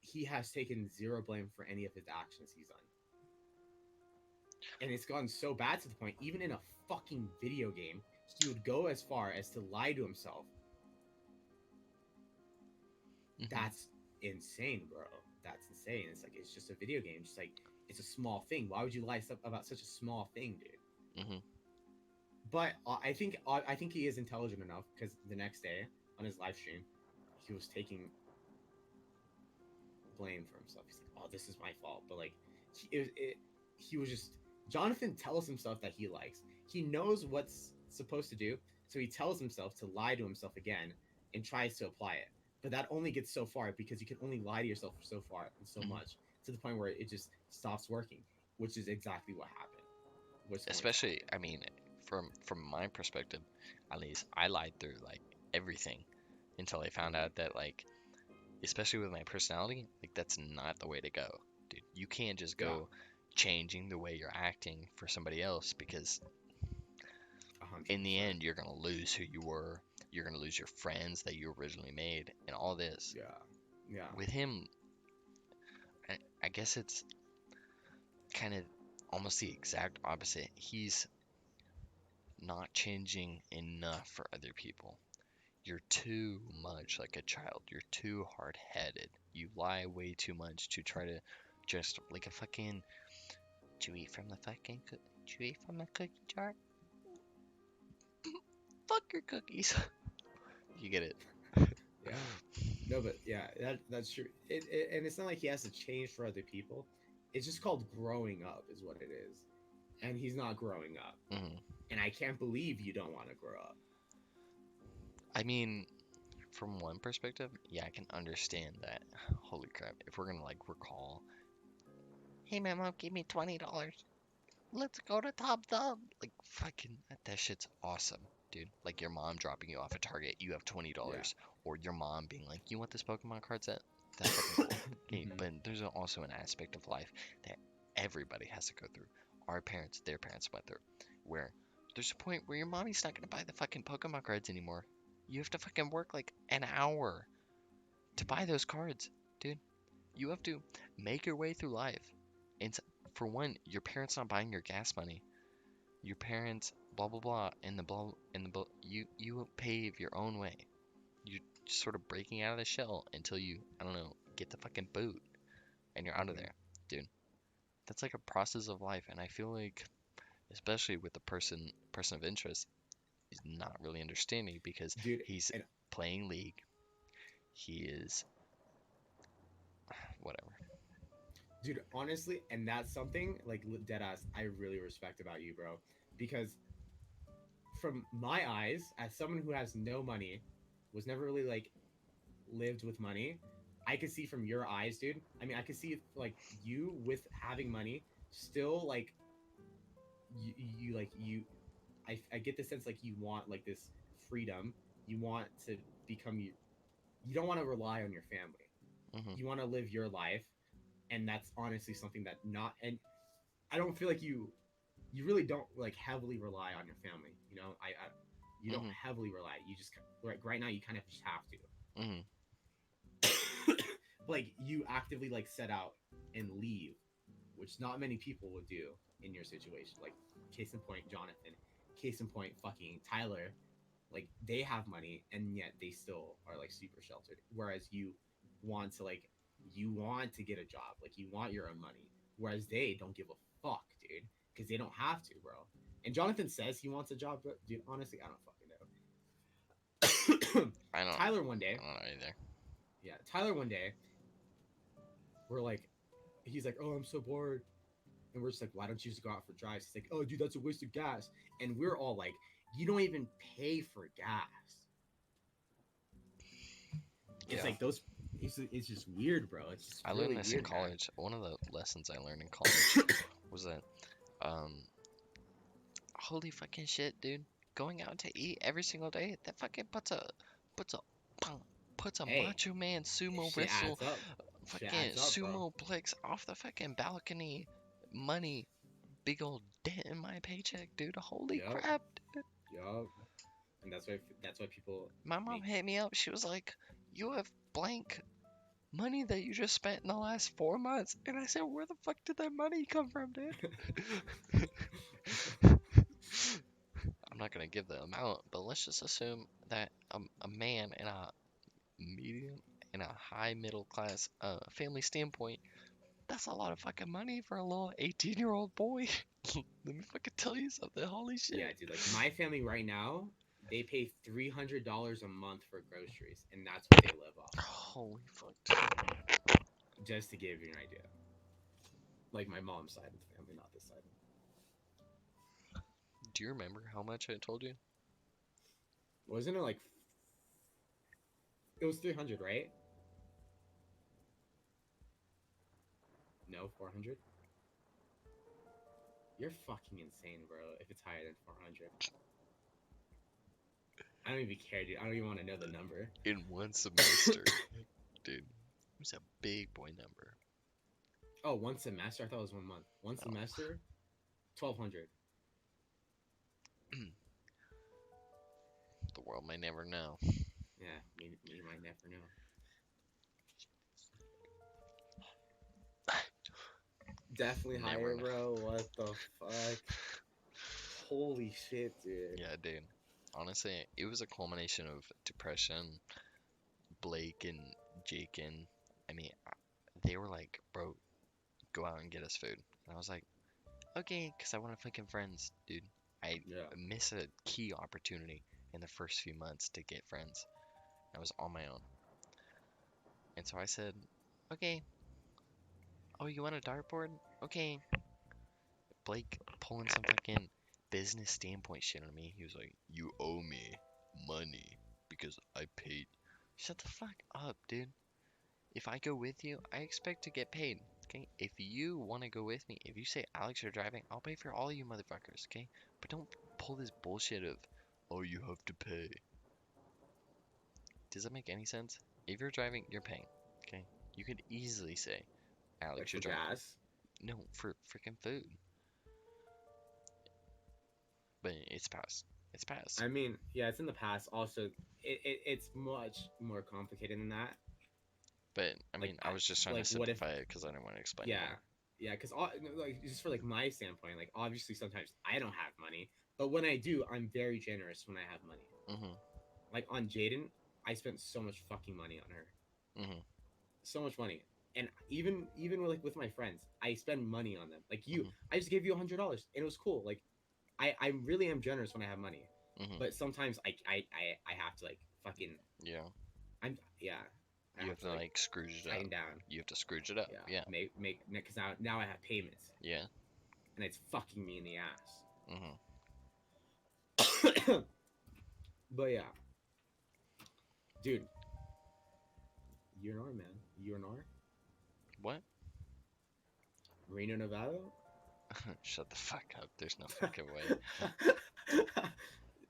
He has taken zero blame for any of his actions he's done. And it's gotten so bad to the point, even in a fucking video game, he would go as far as to lie to himself. Hmm. That's insane, bro. That's insane. It's like it's just a video game. Just like it's a small thing. Why would you lie about such a small thing, dude? Hmm. But I think he is intelligent enough because the next day, on his live stream, he was taking blame for himself. He's like, "Oh, this is my fault," but like, he was just Jonathan tells himself that he likes. He knows what's supposed to do, so he tells himself to lie to himself again and tries to apply it. But that only gets so far because you can only lie to yourself so far and so Mhm. much to the point where it just stops working, which is exactly what happened. What's going to Especially, happen? I mean, from my perspective, at least, I lied through like everything until I found Hmm. out that like, especially with my personality, like that's not the way to go, dude. You can't just Yeah, go changing the way you're acting for somebody else because a hundred in the percent. end you're gonna lose who you were. You're gonna lose your friends that you originally made, and all this. Yeah, yeah. With him, I guess it's kind of almost the exact opposite. He's not changing enough for other people. You're too much like a child. You're too hard headed. You lie way too much to try to just like a fucking. Do you eat from the fucking. Do you eat from the cookie jar? Fuck your cookies. You get it. Yeah. No, but yeah, that's true. And it's not like he has to change for other people. It's just called growing up, is what it is. And he's not growing up. Mhm. And I can't believe you don't want to grow up. I mean, from one perspective, yeah, I can understand that. Holy crap. If we're gonna like recall, hey, my mom gave me $20. Let's go to Top Thumb. Like, fucking, that shit's awesome, dude. Like, your mom dropping you off at Target, you have Yeah. $20. Or your mom being like, you want this Pokemon card set? That's fucking cool. Okay, Hmm. but there's also an aspect of life that everybody has to go through. Our parents, their parents went through. Where there's a point where your mommy's not gonna buy the fucking Pokemon cards anymore. You have to fucking work like an hour to buy those cards, dude. You have to make your way through life. And for one, your parents not buying your gas money. Your parents, blah blah blah, and the blah and the blah. You pave your own way. You're just sort of breaking out of the shell until you, I don't know, get the fucking boot, and you're out of Hmm. there, dude. That's like a process of life, and I feel like, especially with the person of interest, is not really understanding because Dude, he's and playing League. He is whatever. dude, honestly, and that's something like dead ass I really respect about you, bro. Because from my eyes, as someone who has no money, was never really like lived with money, I could see from your eyes, dude. I mean, I could see like you with having money, still like you like you. I get the sense like you want like this freedom. You want to become you. You don't want to rely on your family. Hmm. You want to live your life, and that's honestly something that not. And I don't feel like you really don't like heavily rely on your family. You know, I you don't Hmm. heavily rely. You just right now you kind of just have to. Hmm. Like you actively like set out and leave, which not many people would do in your situation. Like case in point, Jonathan. Case in point, fucking Tyler. Like they have money and yet they still are like super sheltered. Whereas want to like you want to get a job, like you want your own money. Whereas they don't give a fuck, dude, because they don't have to, bro. And Jonathan says he wants a job, but dude, honestly, I don't fucking know. I don't. Tyler one day, I don't know either. yeah, Tyler one day, we're like, he's like, oh, I'm so bored. And we're just like, why don't you just go out for drives? He's like, oh, dude, that's a waste of gas. And we're all like, you don't even pay for gas. It's Yeah. like those. It's just weird, bro. It's just I learned really this in weird, man. college. One of the lessons I learned in college was that, um, holy fucking shit, dude. Going out to eat every single day, that fucking puts a, punk- puts a Hey, Macho Man sumo shit wrestle, adds up. Shit fucking adds up, bro. sumo plex off the fucking balcony. Money, big old dent in my paycheck, dude. Holy Yup, crap. yup. And that's why people My mom make. hit me up. She was like, you have blank money that you just spent in the last 4 months. And I said, where the fuck did that money come from, dude? I'm not gonna give the amount, but let's just assume that a man in a medium in a high middle class family standpoint, that's a lot of fucking money for a little 18-year-old boy. Let me fucking tell you something. Holy Yeah, shit. dude. Like my family right now, they pay $300 a month for groceries, and that's what they live off. Holy fuck. Dude. Just to give you an idea. Like my mom's side of the family, not this side. Do you remember how much I told you? Wasn't it like? It was 300, right? No, 400. You're fucking insane, bro. If it's higher than 400, I don't even care, dude. I don't even want to know the number. In one semester. Dude, it was a big boy number. Oh, one semester? I thought it was 1 month. One No. semester, 1,200. The world may never know. Yeah, me might never know. Definitely Never higher, know. bro. What the fuck? Holy shit, dude. Yeah, dude. Honestly, it was a culmination of depression. Blake and Jake and they were like, bro, go out and get us food. And I was like, okay, because I want to fucking friends, dude. I Yeah. miss a key opportunity in the first few months to get friends. I was on my own. And so I said, okay. Oh, you want a dartboard? Okay. Blake pulling some fucking business standpoint shit on me. He was like, you owe me money because I paid. Shut the fuck up, dude. If I go with you, I expect to get paid. Okay? If you want to go with me, if you say, Alex, you're driving, I'll pay for all you motherfuckers. Okay? But don't pull this bullshit of, oh, you have to pay. Does that make any sense? If you're driving, you're paying. Okay? You could easily say, Alex, Like you're for driving. gas. No, for freaking food. But it's past. It's past. I mean, yeah, it's in the past. Also, it's much more complicated than that. But I Like, mean, I was just trying to what if? simplify it because I didn't want to explain Yeah, more. yeah, because like just for like my standpoint, like obviously sometimes I don't have money, but when I do, I'm very generous when I have money. Mhm. Like on Jaden, I spent so much fucking money on her, Mhm. so much money, and even with, like with my friends, I spend money on them. Like you, Mhm. I just gave you $100, and it was cool. Like I really am generous when I have money, Mhm. but sometimes I have to like fucking Yeah. I'm yeah. I You have have to to like like Scrooge it up. tighten down. You have to Scrooge it up. Yeah, Yeah. make because now I have payments, Yeah. and it's fucking me in the ass. Mhm. But yeah, dude, UNR man, UNR, What? Reno, Nevada. Shut the fuck up. There's no fucking way.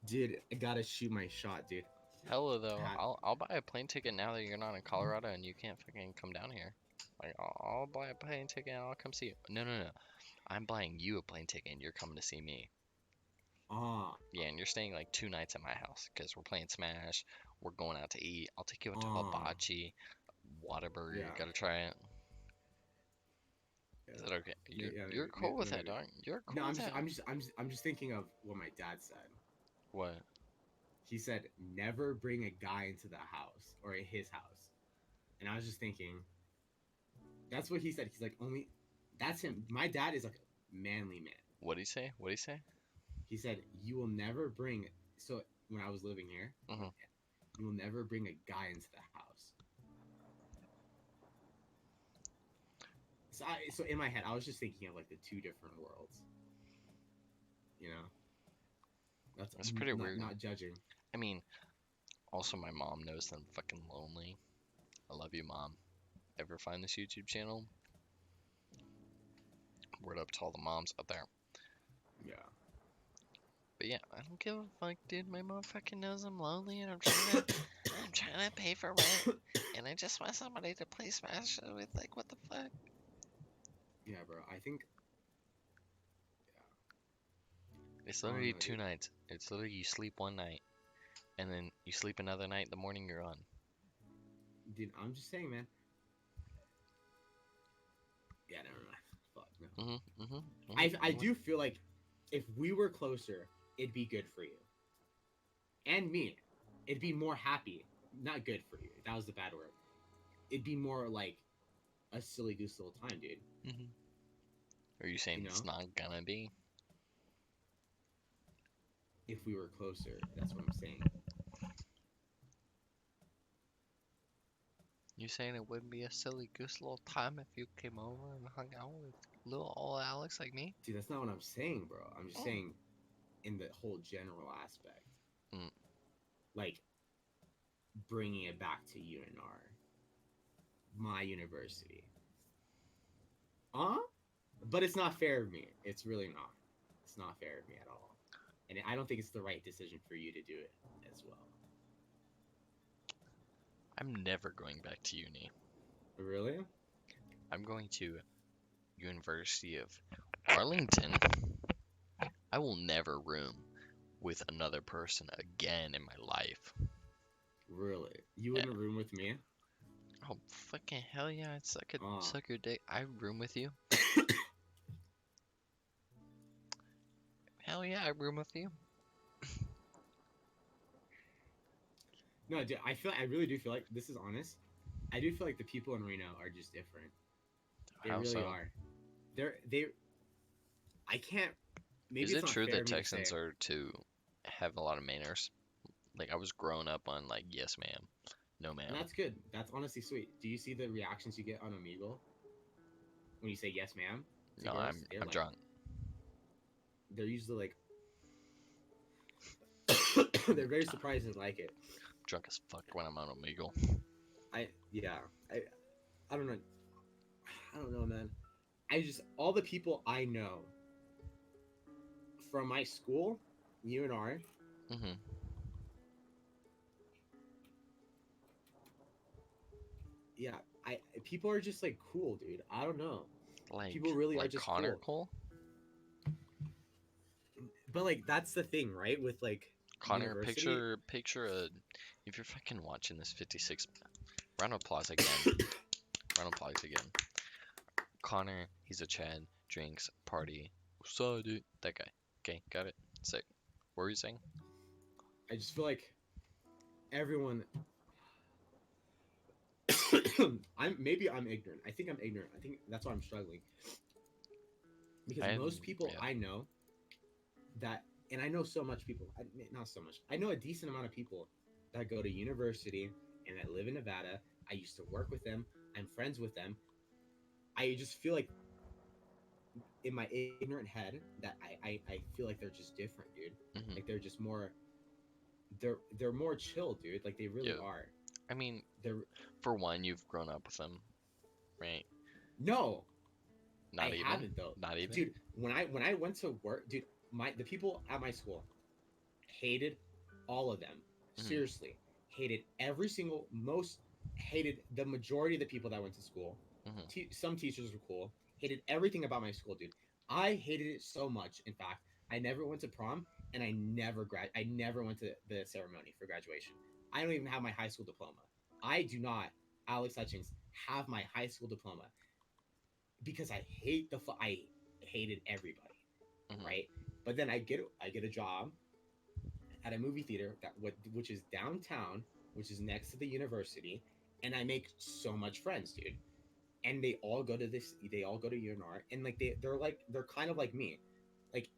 Dude, I gotta shoot my shot, dude. Hello though. Ha- I'll buy a plane ticket now that you're not in Colorado and you can't fucking come down here. Like I'll buy a plane ticket and I'll come see you. No, no, no. I'm buying you a plane ticket and you're coming to see me. Ah, Yeah, and you're staying like 2 nights at my house because we're playing Smash. We're going out to eat. I'll take you out to ah, Hibachi, Whataburger. You yeah, gotta try it. yeah, Is that okay? You're cool with that, maybe. dog. You're No, cool with that. I'm just thinking of what my dad said. What? He said, "Never bring a guy into the house or his house," and I was just thinking, that's what he said. He's like, only that's him. My dad is like a manly man. What'd he say? What'd he say? He said, "You will never bring." So when I was living here, Mhm. you will never bring a guy into the house. So in my head, I was just thinking of like the two different worlds. You know, that's That's pretty weird. not judging. I mean, also my mom knows that I'm fucking lonely. I love you, mom. Ever find this YouTube channel? Word up to all the moms out there. Yeah. But yeah, I don't give a fuck, dude. My mom fucking knows I'm lonely and I'm trying to pay for rent and I just want somebody to play Smash with. Like, what the fuck? Yeah, bro. I think. It's I don't literally know, two dude. nights. It's literally you sleep one night and then you sleep another night. The morning you're on. Dude, I'm just saying, man. Yeah, never mind. Fuck no. I do feel like if we were closer, it'd be good for you and me. It'd be more happy. Not good for you. That was the bad word. It'd be more like a silly goose little time, dude. Are you saying You it's know? not gonna be? if we were closer. That's what I'm saying. You saying it wouldn't be a silly goose little time if you came over and hung out with little old Alex like me? Dude, that's not what I'm saying, bro. I'm just Oh. saying in the whole general aspect. Mm. Like bringing it back to UNR, my university. Huh? But it's not fair of me. It's really not. It's not fair of me at all. And I don't think it's the right decision for you to do it as well. I'm never going back to uni. Really? I'm going to University of Arlington. I will never room with another person again in my life. Really? You Yeah. wouldn't room with me? Oh fucking hell yeah! I'd suck your dick. I room with you. Hell yeah, I room with you. No, dude, I really do feel like this is honest. I do feel like the people in Reno are just different. They How really so? are. They. I can't. Maybe Is it's it not true fair that of me to say. Texans are to have a lot of manners? Like I was growing up on like yes ma'am, no And ma'am. that's good. That's honestly sweet. Do you see the reactions you get on Omegle when you say yes, ma'am to No, girls? I'm drunk. They're usually like they're very surprised and like it. Drunk as fuck when I'm on Omegle. Yeah. I I don't know. I don't know, man. I just all the people I know from my school, UNR, Mhm. yeah, I people are just like cool, dude. I don't know. People Like really are like just Connor cool. Cole. But like that's the thing, right? With like Connor, university. picture a. If you're fucking watching this 56, round of applause again. Round of applause again. Connor, he's a Chad, drinks, party. So dude, that guy. Okay, got it. Sick. What were you saying? I just feel like everyone I'm ignorant. I think I'm ignorant. I think that's why I'm struggling. Because most people Yeah. I know that and I know so much people, not so much. I know a decent amount of people that go to university and that live in Nevada. I used to work with them. I'm friends with them. I just feel like in my ignorant head that I feel like they're just different, dude. Mhm. Like they're just more they're more chill, dude. Like they really Yeah. are. I mean, They're for one, you've grown up with them, right? no, Not I even. haven't though. Not even. Dude, when I went to work, dude, the people at my school hated all of them. Mhm. Seriously, hated every single most hated the majority of the people that went to school. Mhm. Some teachers were cool. Hated everything about my school, dude. I hated it so much. In fact, I never went to prom and I never went to the ceremony for graduation. I don't even have my high school diploma. I do not, Alex Hutchings, have my high school diploma because I hated everybody, Mhm. right? But then I get a job at a movie theater which is downtown, which is next to the university, and I make so much friends, dude. And they all go to UNR, and like they're kind of like me, like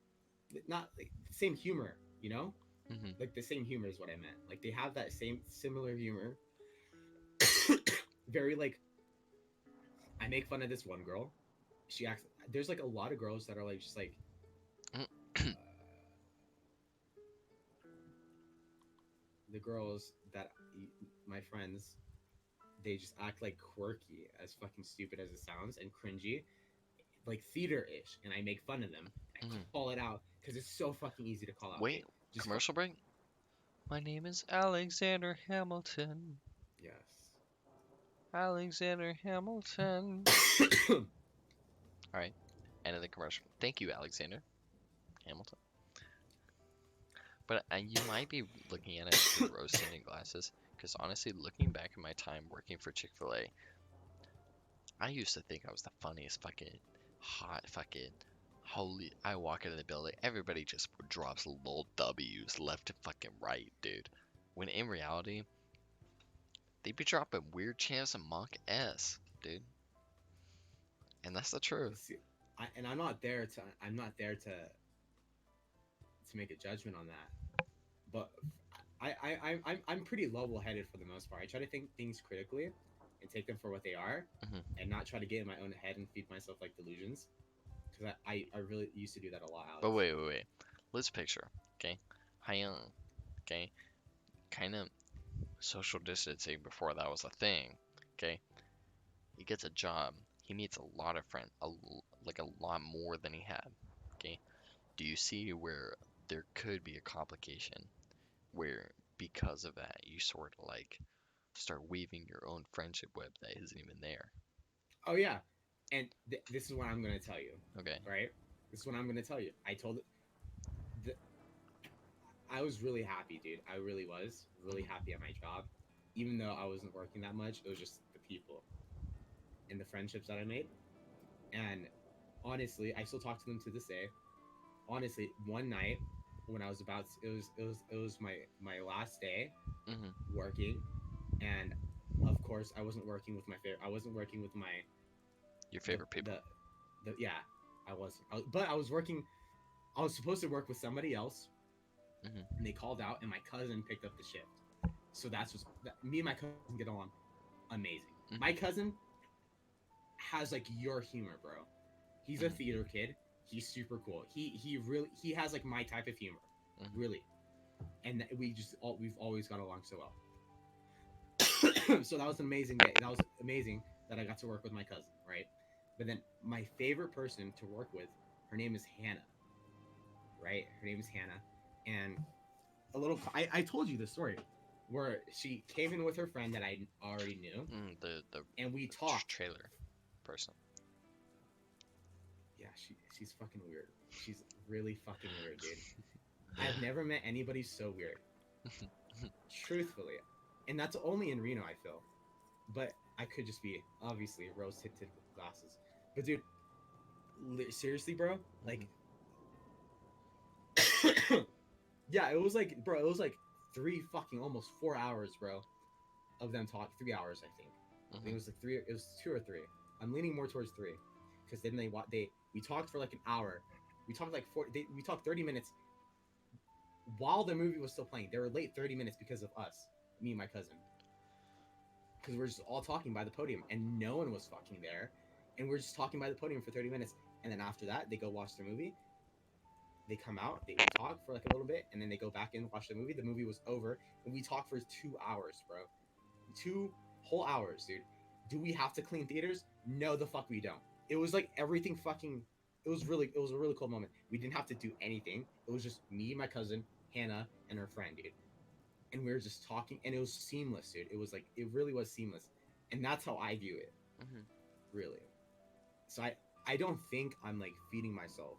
not like the same humor, you know, Mhm. like the same humor is what I meant. Like they have that same similar humor, very like I make fun of this one girl. She acts. There's like a lot of girls that are like just like the girls that my friends, they just act like quirky, as fucking stupid as it sounds, and cringy, like theater-ish, and I make fun of them. I Mhm. call it out because it's so fucking easy to call out, Wait, dude. Just commercial break. My name is Alexander Hamilton. yes. Alexander Hamilton. All right, end of the commercial. Thank you, Alexander Hamilton. But you might be looking at it through rose-tinted glasses, because honestly, looking back at my time working for Chick-fil-A, I used to think I was the funniest fucking hot fucking holy. I walk into the building, everybody just drops little W's left and fucking right, dude. When in reality, they be dropping weird chants and Mach S, dude. And that's the truth. See, and I'm not there to to make a judgment on that. But I'm pretty level headed for the most part. I try to think things critically and take them for what they are, Mhm. and not try to get in my own head and feed myself like delusions. Because I really used to do that a lot, But Alex. wait. Let's picture, okay? Hyung, okay? Kind of social distancing before that was a thing, okay? He gets a job. He meets a lot of friends, like a lot more than he had, okay? Do you see where there could be a complication where because of that you sort of like start weaving your own friendship web that isn't even there? Oh yeah, and this is what I'm gonna tell you, Okay. right? This is what I'm gonna tell you. The, I was really happy, dude. I really was really Mhm. happy at my job, even though I wasn't working that much. It was just the people and the friendships that I made. And honestly, I still talk to them to this day. Honestly, one night when I was about to, it was my last day Mhm. working, and of course I wasn't working with my favorite. I wasn't working with my Your the favorite people. the the yeah. I wasn't. But I was working. I was supposed to work with somebody else, Mhm. and they called out, and my cousin picked up the shift. So that's what me and my cousin get along amazing. My Mhm. cousin has like your humor, bro. He's a Mhm. theater kid. He's super cool. He has like my type of humor, Mhm. really. And we've always got along so well. So that was an amazing day. That was amazing that I got to work with my cousin, right? But then my favorite person to work with, her name is Hannah, right? Her name is Hannah, and I told you the story where she came in with her friend that I already knew, The and we talked. trailer person. Yeah, she's fucking weird. She's really fucking weird, dude. I've never met anybody so weird. Truthfully. And that's only in Reno, I feel. But I could just be obviously rose tinted glasses. But dude, seriously, bro, like Mhm. yeah, it was like bro, it was like 3 fucking almost 4 hours, bro, of them talk 3 hours, I think. I think Mhm. it was like three, it was 2 or 3. I'm leaning more towards 3. Because then they we talked for like an hour. We talked like we talked 30 minutes while the movie was still playing. They were late 30 minutes because of us, me and my cousin. Because we're just all talking by the podium and no one was fucking there. And we're just talking by the podium for 30 minutes. And then after that, they go watch their movie. They come out, we talk for like a little bit, and then they go back in, watch the movie. The movie was over, and we talked for 2 hours, bro. 2 whole hours, dude. Do we have to clean theaters? No, the fuck we don't. It was like everything fucking. It was a really cool moment. We didn't have to do anything. It was just me, my cousin, Hannah, and her friend, dude. And we were just talking, and it was seamless, dude. It was like it really was seamless, and that's how I view it, Mhm. really. So I don't think I'm like feeding myself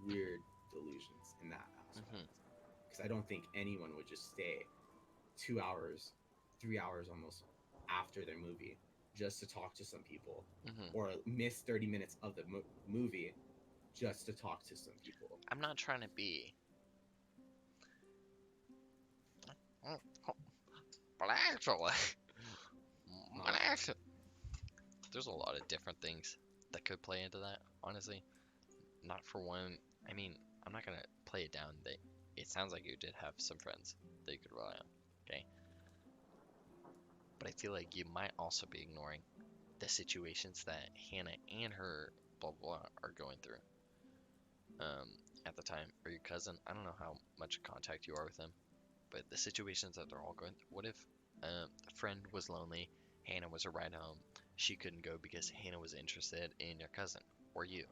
weird delusions in that aspect, Mhm. because I don't think anyone would just stay 2 hours, 3 hours almost after their movie just to talk to some people, Mhm. or miss 30 minutes of the movie just to talk to some people. I'm not trying to be. But actually, but Uh, actually, there's a lot of different things that could play into that. Honestly, not for one. I mean, I'm not gonna play it down. That it sounds like you did have some friends that you could rely on. Okay, but I feel like you might also be ignoring the situations that Hannah and her blah blah are going through. Um, at the time, or your cousin. I don't know how much contact you are with them, but the situations that they're all going through. What if a friend was lonely, Hannah was a ride home, she couldn't go because Hannah was interested in your cousin or you.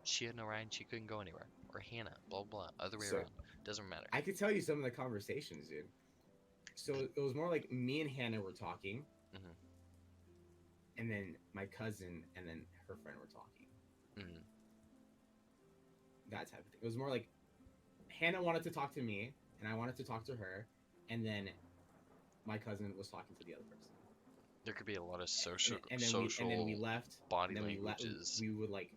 She had no ride and she couldn't go anywhere. Or Hannah, blah blah, other way so around. Doesn't matter. I could tell you some of the conversations, dude. So it was more like me and Hannah were talking, Mhm. and then my cousin and then her friend were talking. Mhm. That type of thing. It was more like Hannah wanted to talk to me, and I wanted to talk to her, and then my cousin was talking to the other person. There could be a lot of and, social and then we social left, body and then languages we would like.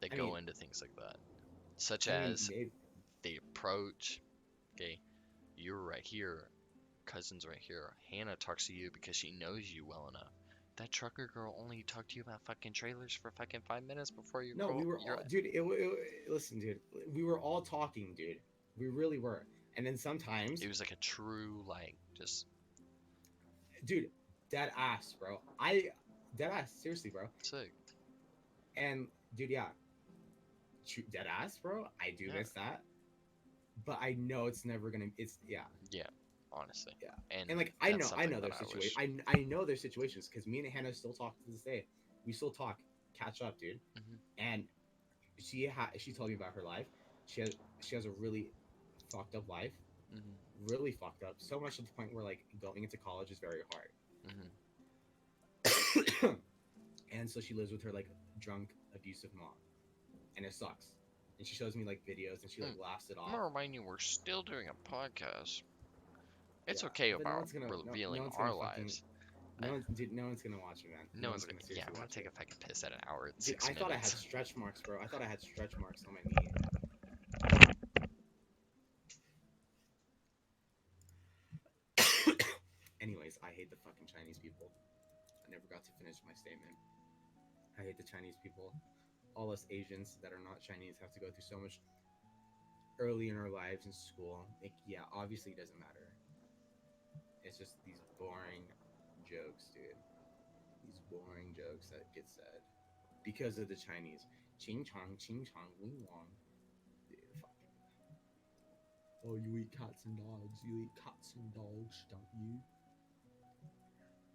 that I go mean, into things like that, such I mean, as maybe, the approach. Okay, you're right here, cousin's right here. Hannah talks to you because she knows you well enough That trucker girl only talked to you about fucking trailers for fucking 5 minutes before you No, we call. were all, dude. Listen, dude. We were all talking, dude. We really were. And then sometimes, It was like a true like just dude, dead ass, bro. Dead ass, seriously, bro. sick. And dude, yeah, dead ass, bro. I do Yeah, miss that, but I know it's never gonna. It's yeah, yeah, honestly. yeah. And And like that's I something know that their I situation. wish. I know their situations because me and Hannah still talk to this day. We still talk, catch up, dude. Hmm. And she told me about her life. She has a really fucked up life, Hmm. really fucked up. So much to the point where like going into college is very Hmm. hard. And so she lives with her like drunk, abusive mom, and it sucks. And she shows me like videos, and she like laughs it I'm off. gonna remind you, we're still doing a podcast. It's Yeah, okay but no about one's gonna no revealing one's our gonna fucking lives. I, no one's gonna watch it, man. no No one's one's gonna. gonna Yeah, seriously I'm gonna watch take it. a fucking piss at an hour and Dude, six I thought I had minutes. stretch marks, bro. I thought I had stretch marks on my knee. Anyways, I hate the fucking Chinese people. I never got to finish my statement. I hate the Chinese people. All us Asians that are not Chinese have to go through so much early in our lives in school. Like, yeah, obviously it doesn't matter. It's just these boring jokes, dude. These boring jokes that get said because of the Chinese. Ching chong, wing wong. Dude, fucking. Oh, you eat cats and dogs. You eat cats and dogs, don't you?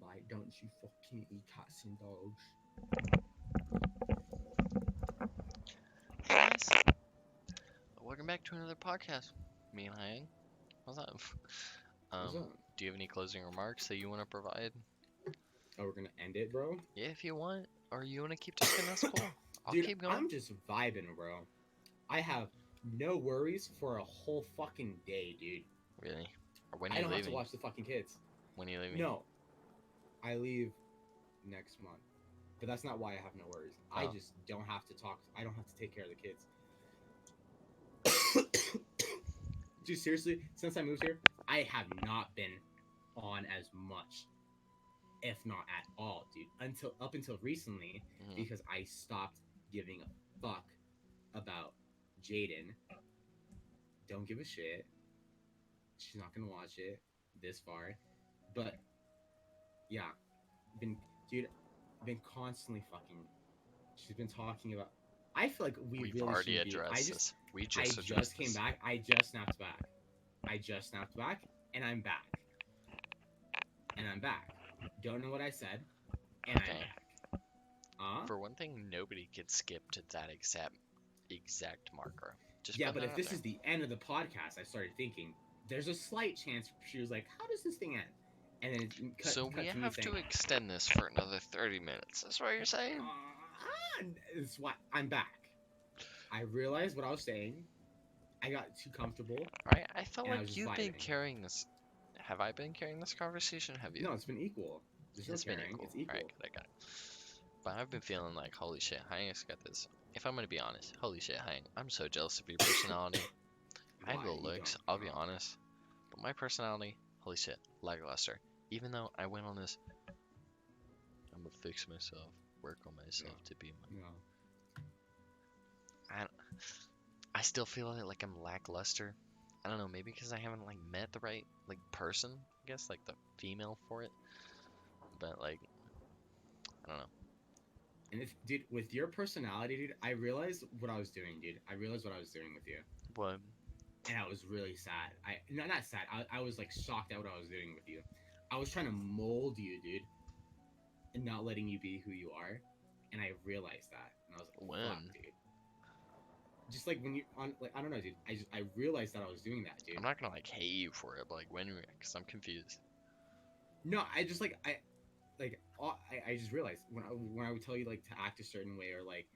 Why don't you fucking eat cats and dogs? Hey guys, welcome back to another podcast. Me and Hyang. What's up? What's Um, up? do you have any closing remarks that you want to provide? Oh, we're gonna end it, bro? Yeah, if you want, or you want to keep talking, that's cool. I'll Dude, keep going. I'm just vibing, bro. I have no worries for a whole fucking day, dude. Really? Or when are I you don't have to leaving? watch the fucking kids. When are you leaving? No, I leave next month. But that's not why I have no worries. I Oh. just don't have to talk. I don't have to take care of the kids. Dude, seriously, since I moved here, I have not been on as much, if not at all, dude. Up until recently, Mhm. because I stopped giving a fuck about Jaden. Don't give a shit. She's not gonna watch it this far. But yeah, been dude, been constantly fucking. She's been talking about. I feel like We've really already shouldn't be. addressed this. We I just addressed just came this. back. I just snapped back. And I'm back. And I'm back. Don't know what I said, and I'm Okay. back. For one thing, nobody could skip to that exact marker. Just Yeah, putting but that if out this there. is the end of the podcast, I started thinking there's a slight chance she was like, "How does this thing end?" And then it cut, So we cut to me have saying, to extend this for another 30 minutes. That's what you're saying? It's why I'm back. I realized what I was saying. I got too comfortable, Right? I felt and I was like just you've been vibing. carrying this. Have I been carrying this conversation? Have you? No, it's been equal. There's no It's been caring. equal. It's equal. Alright, good, I got it. But I've been feeling like, holy shit, Hyang's got this. If I'm gonna be honest, holy shit, Hyang, I'm so jealous of your personality. I have Why? the You looks, don't I'll be know. honest. But my personality, holy shit, lackluster. Even though I went on this, I'm gonna fix myself, work on myself to be my. No. I still feel like I'm lackluster. I don't know, maybe because I haven't like met the right like person, I guess, like the female for it. But like, I don't know. And if, dude, with your personality, dude, I realized what I was doing, dude. I realized what I was doing with you, What? and I was really sad. Not sad. I was like shocked at what I was doing with you. I was trying to mold you, dude, and not letting you be who you are. And I realized that, and I was like, When? "Fuck, dude." Just like when you on, like, I don't know, dude. I realized that I was doing that, dude. I'm not gonna like hate you for it, but like when, because I'm confused. No, I just I just realized when I would tell you like to act a certain way or like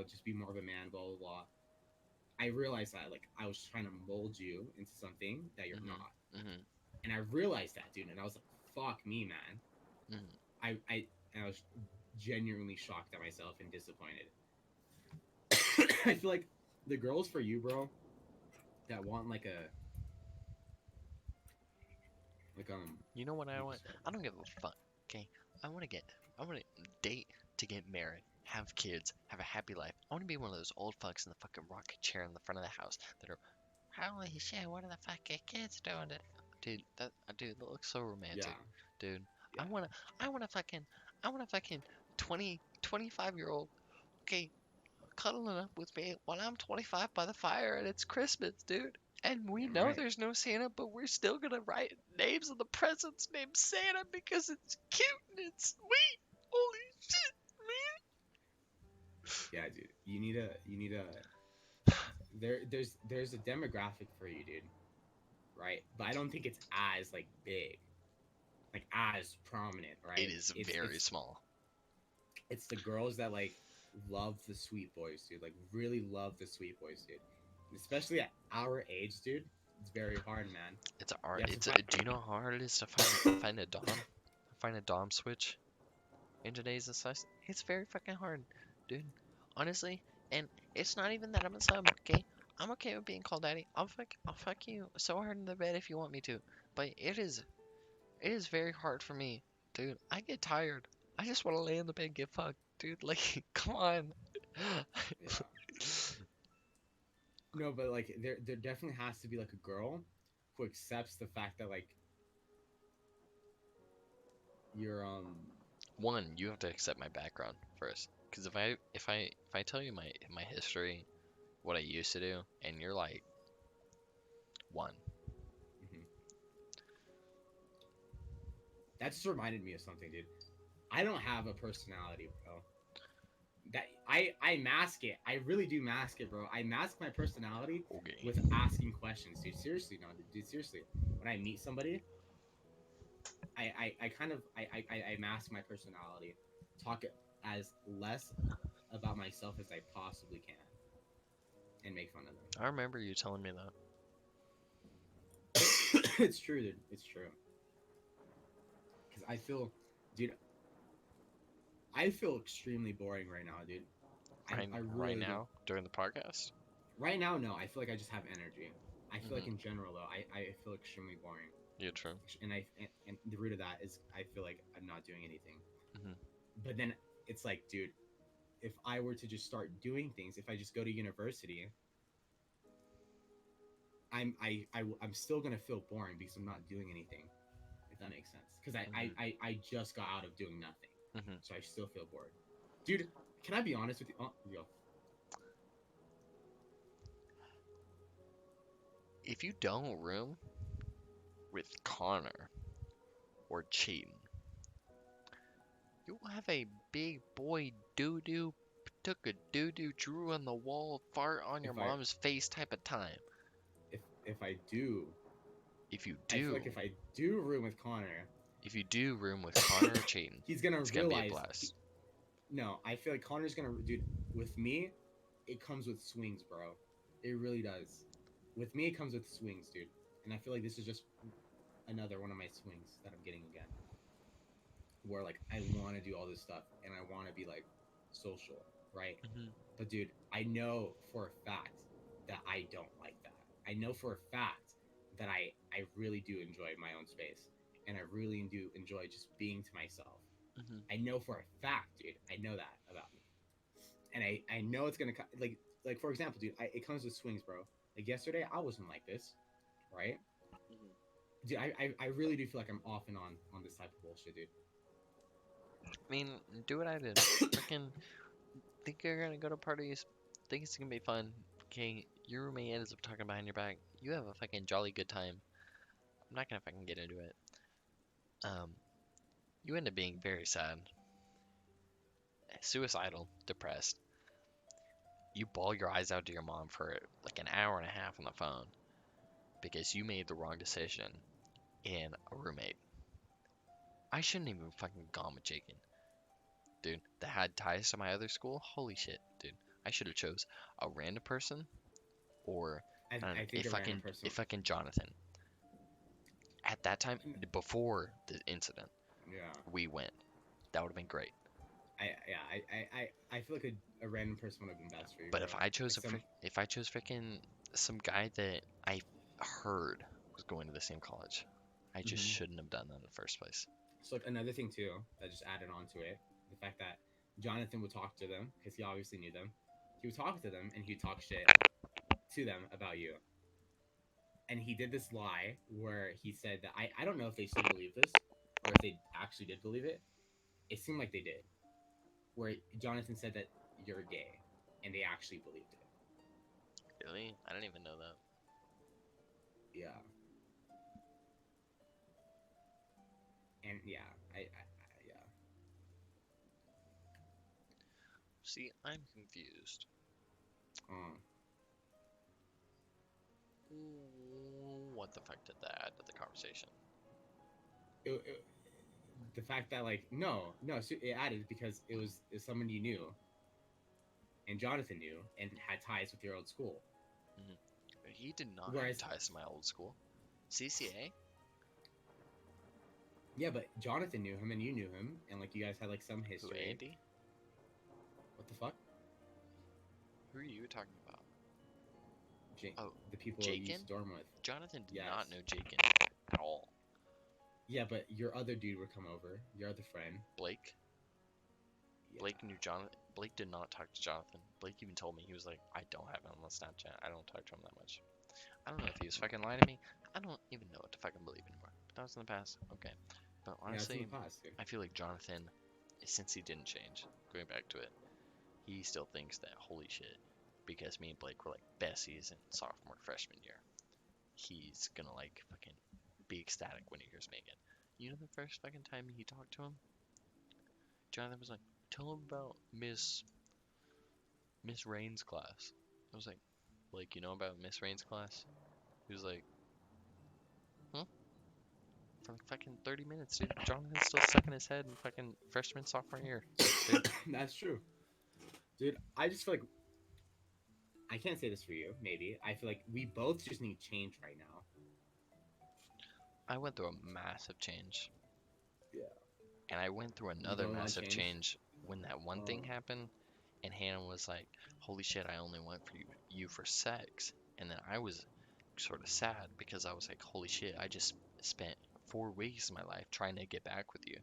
just be more of a man, blah blah blah. I realized that like I was trying to mold you into something that you're Mhm. not, Mhm. and I realized that, dude, and I was like, "Fuck me, man." Mhm. I was genuinely shocked at myself and disappointed. I feel like the girls for you, bro, that want like You know what I how do you want? describe I don't give a fuck. Okay, I want to date to get married, have kids, have a happy life. I want to be one of those old fucks in the fucking rocking chair in the front of the house that are, holy shit, what are the fucking kids doing? Dude, that looks so Yeah, romantic, dude. yeah, I wanna fucking, I want a fucking 25-year-old, okay, cuddling up with me while I'm 25 by the fire and it's Christmas, dude. And we damn know right. there's no Santa, but we're still gonna write names on the presents named Santa because it's cute and it's sweet. Holy shit, Yeah, dude. You need a there's a demographic for you, dude. Right? But I don't think it's as like big, like as prominent, man. It right? is It's very it's small. it's the girls that like love the sweet boys, dude. Like really love the sweet boys, dude. Especially at our age, dude. It's very hard, man. It's a art. You have to find. Do you know how hard it is to find a dom switch in today's society? It's very fucking hard, dude. Honestly, and it's not even that I'm a sub, okay? I'm okay with being called daddy. I'll fuck you so hard in the bed if you want me to. But it is very hard for me, dude. I get tired. I just want to lay in the bed and get fucked, dude. Like, come on. Yeah. No, but like there definitely has to be like a girl who accepts the fact that like you're One, you have to accept my background first, because if I tell you my history, what I used to do, and you're like one. mhm. That just reminded me of something, dude. I don't have a personality, bro. That I mask it. I really do mask it, bro. I mask my personality Okay. with asking questions, dude. Seriously, no, dude. Seriously, when I meet somebody, I kind of I mask my personality, talk as less about myself as I possibly can, and make fun of I remember you telling me that. them. It's true, dude. It's true. Because I feel, dude, I feel extremely boring right now, dude. I Right really do. now during the podcast. Right now, no. I feel like I just have energy. I feel like Hmm. in general, though, I feel extremely boring. Yeah, true. And the root of that is I feel like I'm not doing anything. Hmm. But then it's like, dude, if I were to just start doing things, if I just go to university, I'm still gonna feel boring because I'm not doing anything. If that makes sense, because I just got out of doing nothing, Hmm. so I still feel bored. Dude, can I be honest with you? Oh, real. If you don't room with Connor or Cheaton, you will have a big boy doo doo took a doo doo drew on the wall fart on your If I mom's face type of time. if I do, If you I feel do, like if I do room with Connor, if you do room with Connor or Cheaton, he's gonna it's gonna be a realize. blast. No, I feel like Connor's gonna, dude. With me, it comes with swings, bro. It really does. With me, it comes with swings, dude. And I feel like this is just another one of my swings that I'm getting again, where like I want to do all this stuff and I want to be like social, right? Hmm. But dude, I know for a fact that I don't like that. I know for a fact that I really do enjoy my own space, and I really do enjoy just being to myself. Hmm. I know for a fact, dude. I know that about me, and I know it's gonna like for example, dude. It comes with swings, bro. Like yesterday, I wasn't like this, right? Dude, I really do feel like I'm off and on this type of bullshit, dude. I mean, do what I did. Freaking think you're gonna go to parties, think it's gonna be fun. Okay, your roommate ends up talking behind your back. You have a fucking jolly good time. I'm not gonna fucking get into it. Um, you end up being very sad, suicidal, depressed. You bawl your eyes out to your mom for like an hour and a half on the phone because you made the wrong decision in a roommate. I shouldn't even fucking gone with Jacob, dude. That had ties to my other school. Holy shit, dude. I should have chose a random person or I think a random person. a fucking Jonathan. At that time, before the incident, Yeah, we went. That would have been great. I feel like a random person would have been best for you, But bro. Like some. if I chose freaking some guy that I heard was going to the same college, I just Mhm. shouldn't have done that in the first place. So like another thing too that just added on to it, the fact that Jonathan would talk to them because he obviously knew them. He would talk to them and he'd talk shit to them about you. And he did this lie where he said that I don't know if they still believe this or if they actually did believe it. It seemed like they did. Where Jonathan said that you're gay, and they actually believed it. Really? I didn't even know that. Yeah. And yeah, yeah. See, I'm confused. Um, What the fuck did that add to the conversation? it, the fact that like no, so it added because it was someone you knew, and Jonathan knew, and had ties with your old school. He did not have Whereas, ties to my old school. CCA? yeah, but Jonathan knew him, and you knew him, and like you guys had like some Who, history. Andy? What the fuck? Who are you talking about? Oh, The people you used Jakin? to dorm with. Jonathan did Yes. not know Jakin at all. Yeah, but your other dude would come over. Your other friend. Blake? Yeah. Blake knew Jonathan. Blake did not talk to Jonathan. Blake even told me, he was like, I don't have him on Snapchat. I don't talk to him that much. I don't know if he was fucking lying to me. I don't even know what to fucking believe anymore. But that was in the past. Okay. But Yeah, it's in honestly, the past, dude. I feel like Jonathan, since he didn't change, going back to it, he still thinks that, holy shit, because me and Blake were like besties in sophomore, freshman year, he's gonna like fucking be ecstatic when he hears me again. You know the first fucking time he talked to him? Jonathan was like, tell him about Miss Rain's class. I was like, you know about Miss Rain's class? He was like, huh? For like fucking 30 minutes, dude. Jonathan's still stuck in his head in fucking freshman, sophomore year. Dude. That's true. Dude, I just feel like I can't say this for you, maybe. I feel like we both just need change right now. I went through a massive change. Yeah. And I went through You another don't want massive change? change when that one thing happened. And Hannah was like, holy shit, I only went for you for sex. And then I was sort of sad because I was like, holy shit, I just spent 4 weeks of my life trying to get back with you,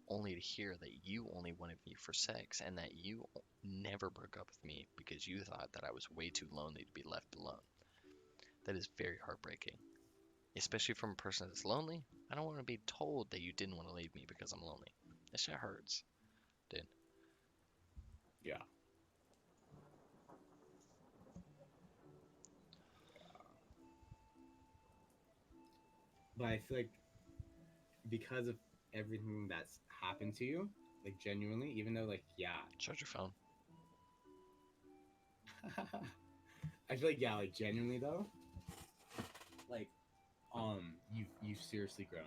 only to hear that you only wanted me for sex and that you never broke up with me because you thought that I was way too lonely to be left alone. That is very heartbreaking, especially from a person that's lonely. I don't want to be told that you didn't want to leave me because I'm lonely. That shit hurts, dude. Yeah. But I feel like because of everything that's happened to you, like genuinely, even though like yeah, Charge your phone. I feel like yeah, like genuinely though, like you've seriously grown.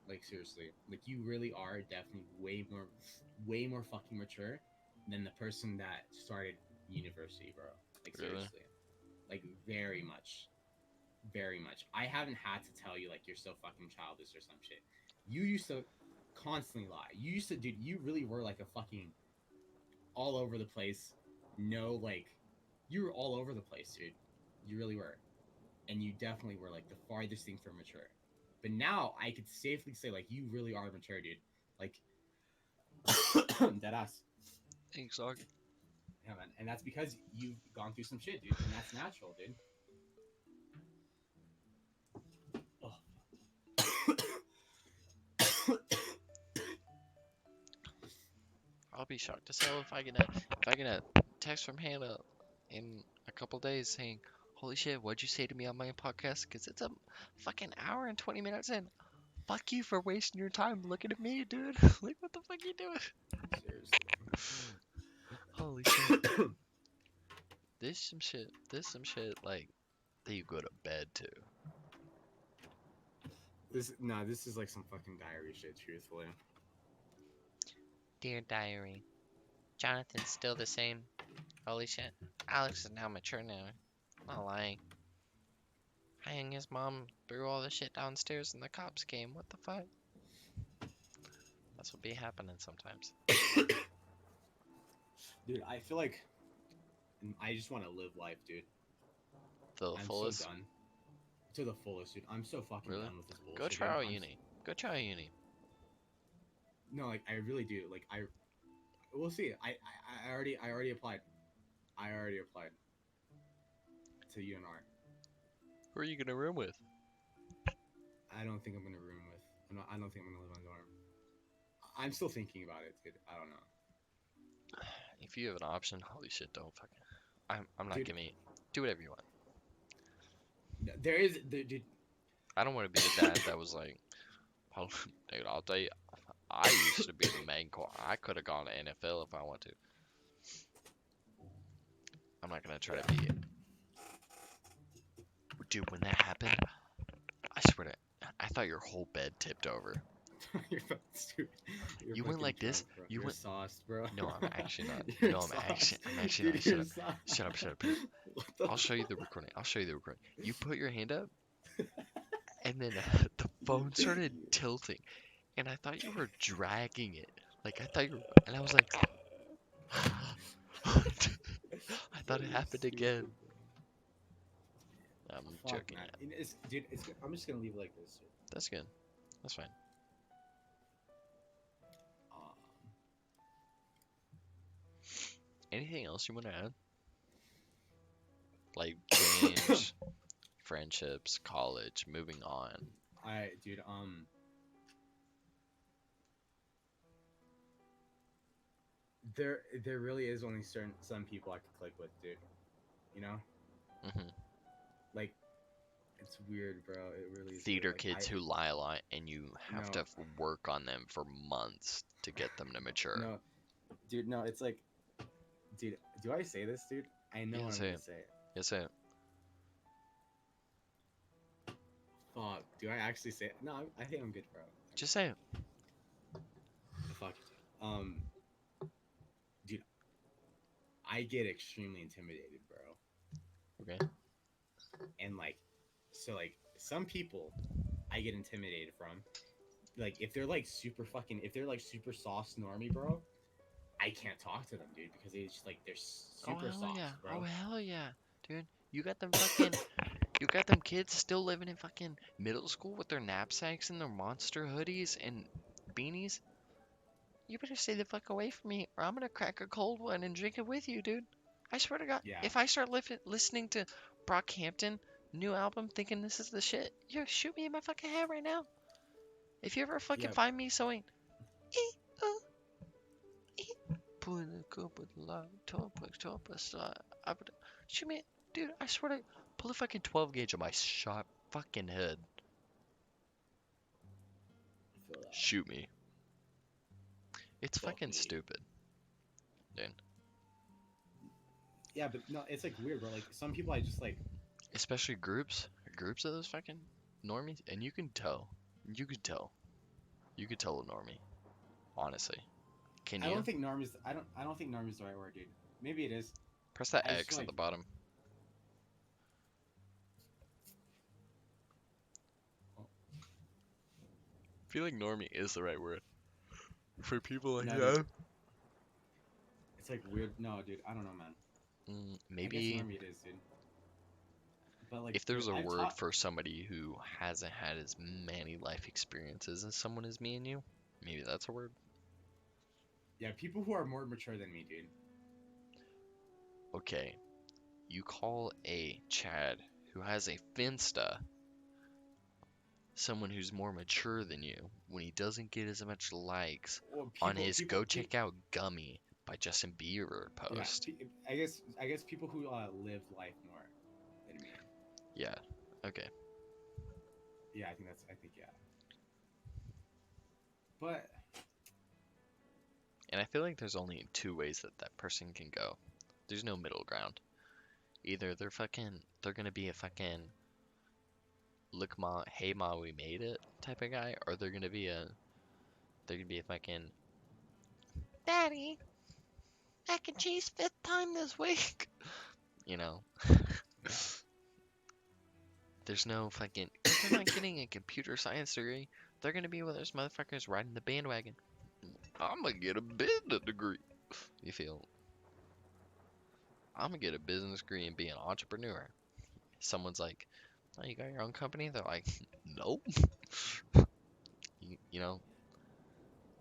Like seriously, like you really are definitely way more fucking mature than the person that started university, bro. Like Really? seriously, like very much, very much. I haven't had to tell you like you're so fucking childish or some shit. You used to constantly lie. You used to, dude. You really were like a fucking all over the place. No, like you were all over the place, dude. You really were, and you definitely were like the farthest thing from mature. But now I could safely say like you really are mature, dude. Like dead ass. Thanks, dog. Yeah, man. And that's because you've gone through some shit, dude. And that's natural, dude. I'll be shocked to know if I get a text from Hannah in a couple days saying, "Holy shit, what'd you say to me on my podcast?" Because it's a fucking hour and 20 minutes in. Fuck you for wasting your time looking at me, dude. Like, what the fuck you doing? Seriously. Holy shit. This some shit. This some shit like that you go to bed to. This is like some fucking diary shit, truthfully. Dear diary, Jonathan's still the same. Holy shit. Alex is now mature now. Not lying. And his mom threw all the shit downstairs and the cops came. What the fuck? That's what be happening sometimes. Dude, I feel like I just want to live life, dude. To the I'm fullest. so done. To the fullest, dude. I'm so fucking Really? done with this bullshit. Go try dude. out uni. Go try out uni. no, like I really do. Like I, we'll see. I already applied. I already applied to UNR. Who are you gonna room with? I don't think I'm gonna room with. I don't think I'm gonna live on dorm. I'm still thinking about it, dude. I don't know, If you have an option, holy shit, don't fucking. I'm not dude. giving you. Do whatever you want. There is, dude. I don't want to be the dad that was like, oh, dude, I'll tell you, I used to be the main core. I could have gone to NFL if I want to. I'm not gonna try to be it. Dude, when that happened, I swear to, I thought your whole bed tipped over. You're fucking stupid. You're You went fucking like this. drunk, bro. You You're went. sauced, bro. No, I'm actually not. You're No, sauced. I'm actually Dude, not. Shut you're up. sauced. Shut up. Shut up. Shut up. What the I'll show you fuck? the recording. I'll show you the recording. You put your hand up, and then the phone started tilting, and I thought you were dragging it. Like I thought you were, and I was like, I thought it You're happened stupid, again. bro. I'm Fuck, joking. man. Yeah. Dude, I'm just gonna leave it like this. Dude. That's good. That's fine. Um, Anything else you want to add? Like games, friendships, college, moving on. dude, there really is only some people I could click with, dude. You know, Hmm. like it's weird, bro. It really is weird. Theater Like kids who lie a lot, and you have to no, work on them for months to get them to mature. no, dude, no. It's like, dude, do I say this, dude? I know Yeah, I'm say gonna it. say it. Yeah, say it. Fuck, do I actually say it? No, I think I'm good, bro. Just say it. Fuck, dude, I get extremely intimidated, bro. Okay. And like, so like some people I get intimidated from, like if they're like super fucking, if they're like super sauce normie, bro, I can't talk to them, dude, because it's just like they're Oh super hell sauce, yeah. Oh bro. hell yeah, dude. You got them fucking. You got them kids still living in fucking middle school with their knapsacks and their monster hoodies and beanies. You better stay the fuck away from me, or I'm gonna crack a cold one and drink it with you, dude. I swear to God, Yeah, if I start listening to Brockhampton new album, thinking this is the shit, you shoot me in my fucking head right now. If you ever fucking yeah, find me sewing, eh, pulling a cup of love, top, I would shoot me, dude. I swear to, pull a fucking 12 gauge on my shot fucking head. I feel that. Shoot me. It's Fuck fucking me. stupid, dude. Yeah, but no, it's like weird, bro. Like some people I just like. Especially groups of those fucking normies, and you can tell. You could tell. You could tell a normie. Honestly. Can I don't you? think norm is. I don't think norm is the right word, dude. Maybe it is. Press that I just X feel at like. the bottom. Oh, I feel like normie is the right word. For people like no, dude. that. It's like weird. No, dude. I don't know, man. I guess Maybe normie it is, dude. But like, if there's a I've word taught. for somebody who hasn't had as many life experiences as someone as me and you, maybe that's a word. Yeah, people who are more mature than me, dude. Okay, you call a Chad who has a Finsta someone who's more mature than you when he doesn't get as much likes Well, on people, his people, Go people Check Out Gummy by Justin Bieber yeah. post. I guess people who lived life more than me. Yeah, okay. Yeah, I think that's. I think yeah. But And I feel like there's only two ways that that person can go. There's no middle ground. Either they're gonna be a fucking look ma, hey ma, we made it type of guy, or they're gonna be a fucking daddy, mac and cheese fifth time this week. You know, yeah, there's no fucking. If they're not getting a computer science degree, they're gonna be one of those motherfuckers riding the bandwagon. I'm gonna get a business degree. You feel? I'm gonna get a business degree and be an entrepreneur. Someone's like, "Oh, you got your own company?" They're like, "Nope." You know,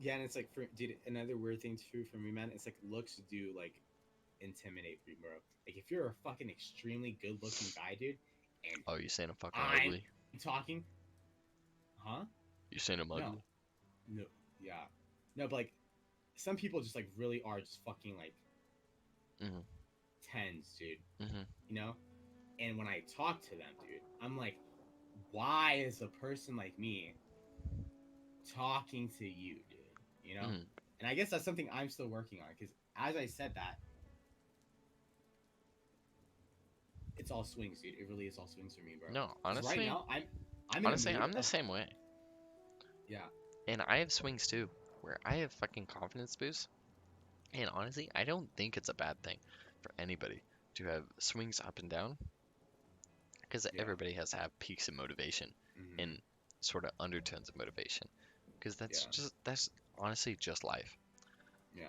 Yeah, and it's like for dude, another weird thing too for me, man. It's like looks do like intimidate me, bro. Like if you're a fucking extremely good looking guy, dude, and Oh, you saying I'm fucking I'm ugly? talking, huh? You saying I'm No, ugly? no, yeah, no, but like some people just like really are just fucking like Mhm. tens, dude. Mhm. You know, and when I talk to them, dude, I'm like, why is a person like me talking to you, dude? You know, Mhm. and I guess that's something I'm still working on because as I said that, it's all swings, dude. It really is all swings for me, bro. No, Because right honestly, now I'm in a honestly, mood I'm the of same way, yeah, and I have swings too, where I have fucking confidence boosts. And honestly, I don't think it's a bad thing for anybody to have swings up and down, because yeah, everybody has to have peaks of motivation hmm and sort of undertones of motivation, because yeah, that's honestly just life. yeah,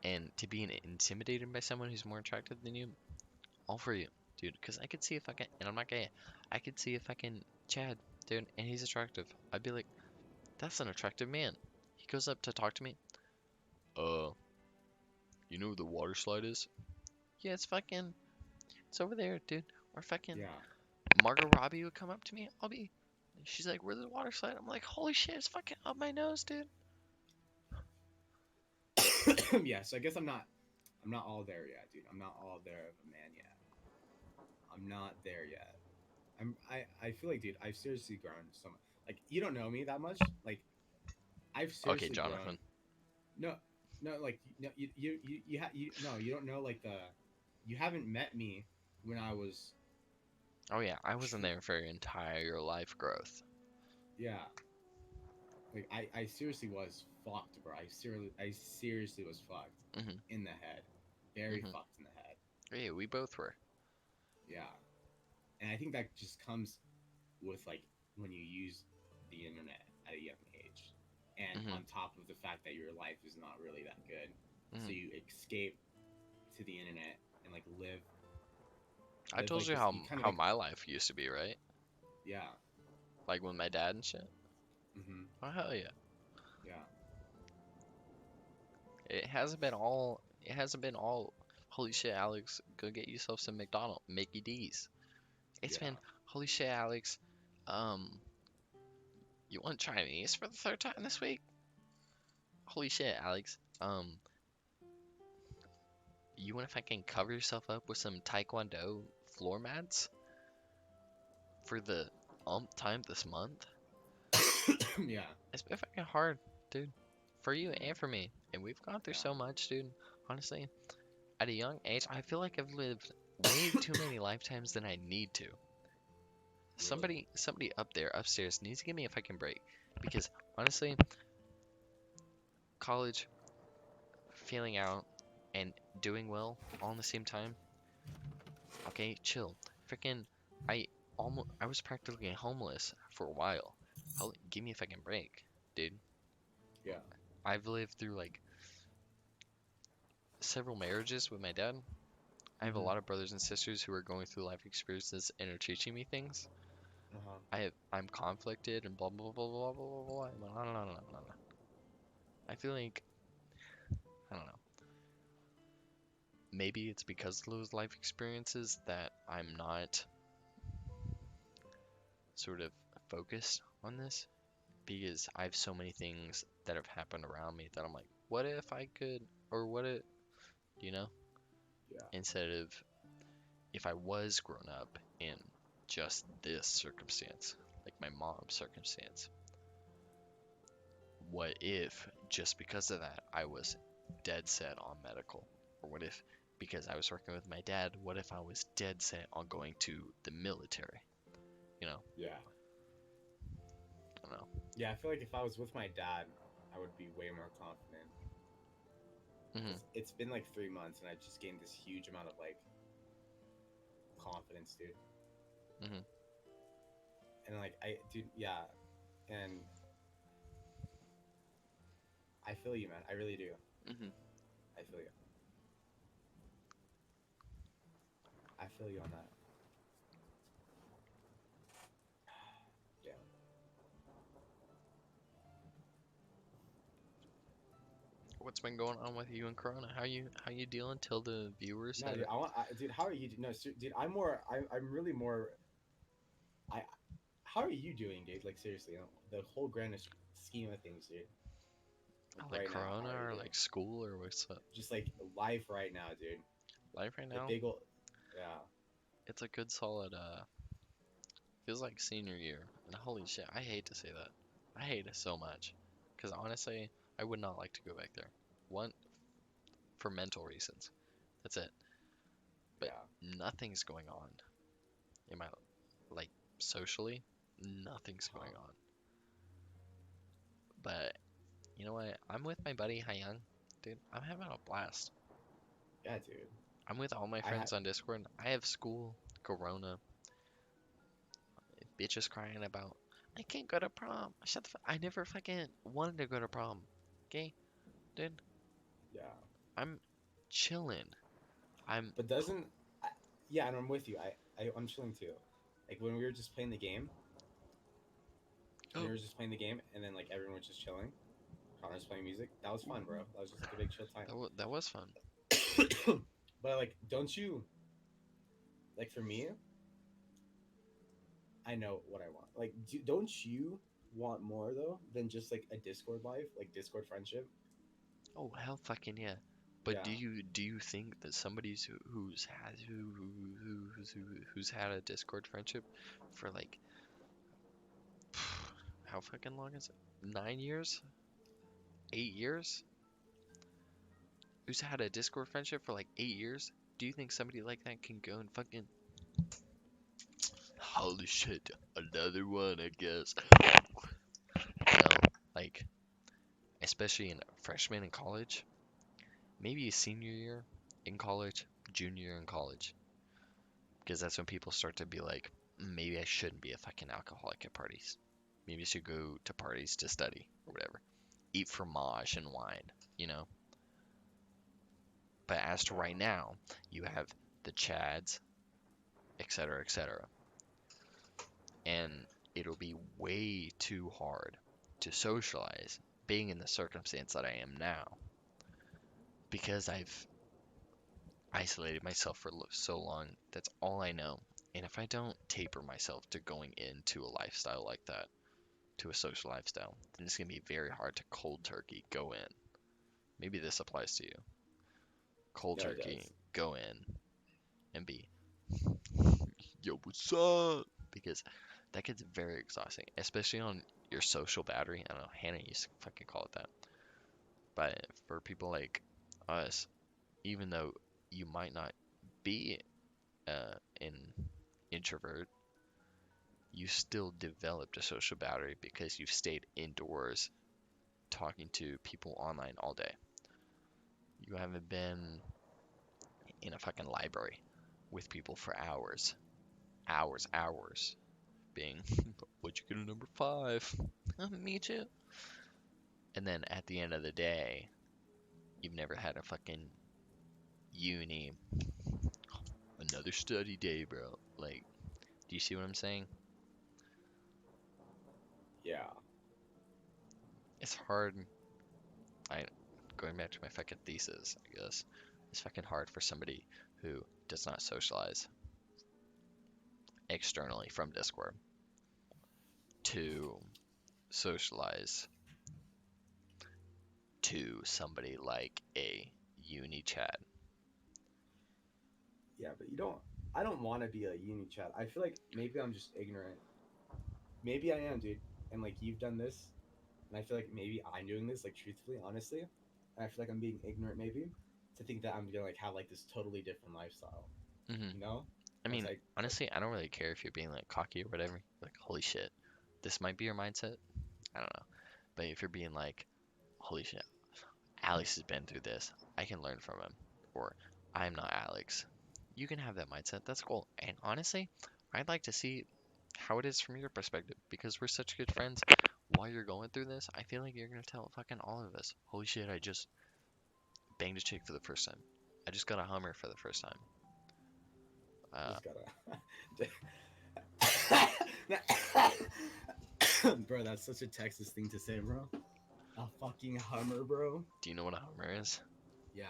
And to be intimidated by someone who's more attractive than you, all for you, dude. Because I could see a fucking, and I'm not gay, I could see a fucking Chad, dude, and he's attractive. I'd be like, that's an attractive man. He goes up to talk to me. Uh, you know who the water slide is? Yeah, it's over there, dude. Or fucking yeah. Margot Robbie would come up to me. She's like, where's the water slide? I'm like, holy shit, it's fucking up my nose, dude. Yeah, so I guess I'm not all there yet, dude. I'm not all there of a man yet. I'm not there yet. I feel like, dude, I've seriously grown so much. Like you don't know me that much. Like I've Okay, seriously grown. Jonathan. No, no, like no, you no, you don't know like the you haven't met me when I was Oh yeah, I wasn't tr- there for your entire life growth. yeah. Like I seriously was fucked, bro. I seriously was fucked Mhm, in the head. Very mhm. fucked in the head. Yeah, we both were. Yeah. And I think that just comes with like when you use the internet at a young age. And Mhm, on top of the fact that your life is not really that good. So mhm. you escape to the internet and like I live told like you this you kind of how like my life used to be, right? yeah. Like with my dad and shit. Mhm. Oh hell yeah. Yeah. It hasn't been all. It hasn't been all. Holy shit, Alex, go get yourself some Mickey D's. It's Yeah. been holy shit, Alex. Um, you want Chinese for the third time this week? Holy shit, Alex. You want to fucking cover yourself up with some Taekwondo floor mats for the time this month? Yeah. It's been fucking hard, dude, for you and for me. And we've gone through Yeah. so much, dude. Honestly, at a young age, I feel like I've lived way too many lifetimes than I need to. Really. Somebody up there, upstairs, needs to give me a fucking break. Because honestly, college, feeling out, and doing well all in the same time. Okay, chill. Freaking, I I was practically homeless for a while. Give me a fucking break, dude. Yeah. I've lived through like several marriages with my dad. I have a Mhm. lot of brothers and sisters who are going through life experiences and are teaching me things. Uh-huh. I'm conflicted and blah blah blah blah blah blah blah. No, no, no, no, no, no. I feel like I don't know. Maybe it's because of those life experiences that I'm not sort of focused on this because I have so many things that have happened around me that I'm like, what if I could, or what if, you know, Yeah. instead of if I was grown up in just this circumstance, like my mom's circumstance, what if just because of that I was dead set on medical? Or what if because I was working with my dad, what if I was dead set on going to the military? You know, Yeah. I don't know. Yeah, I feel like if I was with my dad, I would be way more confident. Hmm. Because it's been like 3 months and I just gained this huge amount of like confidence, dude. Hmm. And like dude, yeah. And I feel you, man. I really do. Hmm. I feel you. I feel you on that. Yeah. what's been going on with you and Corona? How you dealing till the viewers No, have dude, dude, how are you? No, dude, I'm really more. I, how are you doing, dude? Like seriously, the whole grand scheme of things, dude. like Right now, Corona how are you or doing? like school or what's up? Just like life right now, dude. Life right The now, big old, yeah, it's a good solid feels like senior year. And holy shit, I hate to say that. I hate it so much. Cause honestly, I would not like to go back there. One, for mental reasons. That's it. But yeah. nothing's going on in my like socially. Nothing's going Huh. on. But you know what? I'm with my buddy Hyung. Dude, I'm having a blast. Yeah, dude. I'm with all my I had, friends on Discord. I have school, Corona, bitches crying about I can't go to prom. Shut the fuck. I never fucking wanted to go to prom. Okay, dude. yeah. I'm chilling. I'm But doesn't, I, yeah, and I'm with you. I'm chilling too. Like when we were just playing the game, when oh we were just playing the game, and then like everyone was just chilling. Connor was playing music. That was fun, bro. That was just like a big chill time. that was fun. But like, don't you like for me? I know what I want. Like, don't you want more though than just like a Discord life, like Discord friendship? Oh hell fucking yeah. But Yeah. do you think that somebody's who's had a Discord friendship for like how fucking long is it? 9 years? 8 years? Who's had a Discord friendship for like 8 years? Do you think somebody like that can go and fucking holy shit, another one, I guess. No, like especially in freshman in college, maybe a senior year in college, junior year in college, because that's when people start to be like, maybe I shouldn't be a fucking alcoholic at parties. Maybe I should go to parties to study or whatever. Eat fromage and wine, you know? But as to right Yeah. now, you have the Chads, etc., etc. And it'll be way too hard to socialize being in the circumstance that I am now because I've isolated myself for so long. That's all I know. And if I don't taper myself to going into a lifestyle like that, to a social lifestyle, then it's going to be very hard to cold turkey go in. Maybe this applies to you. Cold Yeah, it turkey does. go in and be, yo, what's up? Because that gets very exhausting, especially on your social battery. I don't know, Hannah used to fucking call it that. But for people like us, even though you might not be an introvert, you still developed a social battery because you've stayed indoors talking to people online all day. You haven't been in a fucking library with people for hours, hours, hours, being, what'd you get a number five? Me too. And then at the end of the day, you've never had a fucking uni, another study day, bro. Like, do you see what I'm saying? Yeah. It's hard. I going back to my fucking thesis, I guess. It's fucking hard for somebody who does not socialize externally from Discord to socialize to somebody like a uni chat. Yeah, but you don't. I don't want to be a uni chat. I feel like maybe I'm just ignorant. Maybe I am, dude. And like you've done this, and I feel like maybe I'm doing this, like truthfully, honestly. And I feel like I'm being ignorant, maybe, to think that I'm gonna like have like this totally different lifestyle. hmm You know? I Once mean, I like, honestly, I don't really care if you're being like cocky or whatever. Like, holy shit, this might be your mindset. I don't know. But if you're being like, holy shit, Alex has been through this, I can learn from him. Or, I'm not Alex. You can have that mindset. That's cool. And honestly, I'd like to see how it is from your perspective because we're such good friends. While you're going through this, I feel like you're gonna tell fucking all of us, holy shit, I just banged a chick for the first time. I just got a Hummer for the first time. Uh, just gotta. Bro, that's such a Texas thing to say, bro. A fucking Hummer, bro. Do you know what a Hummer is? Yeah.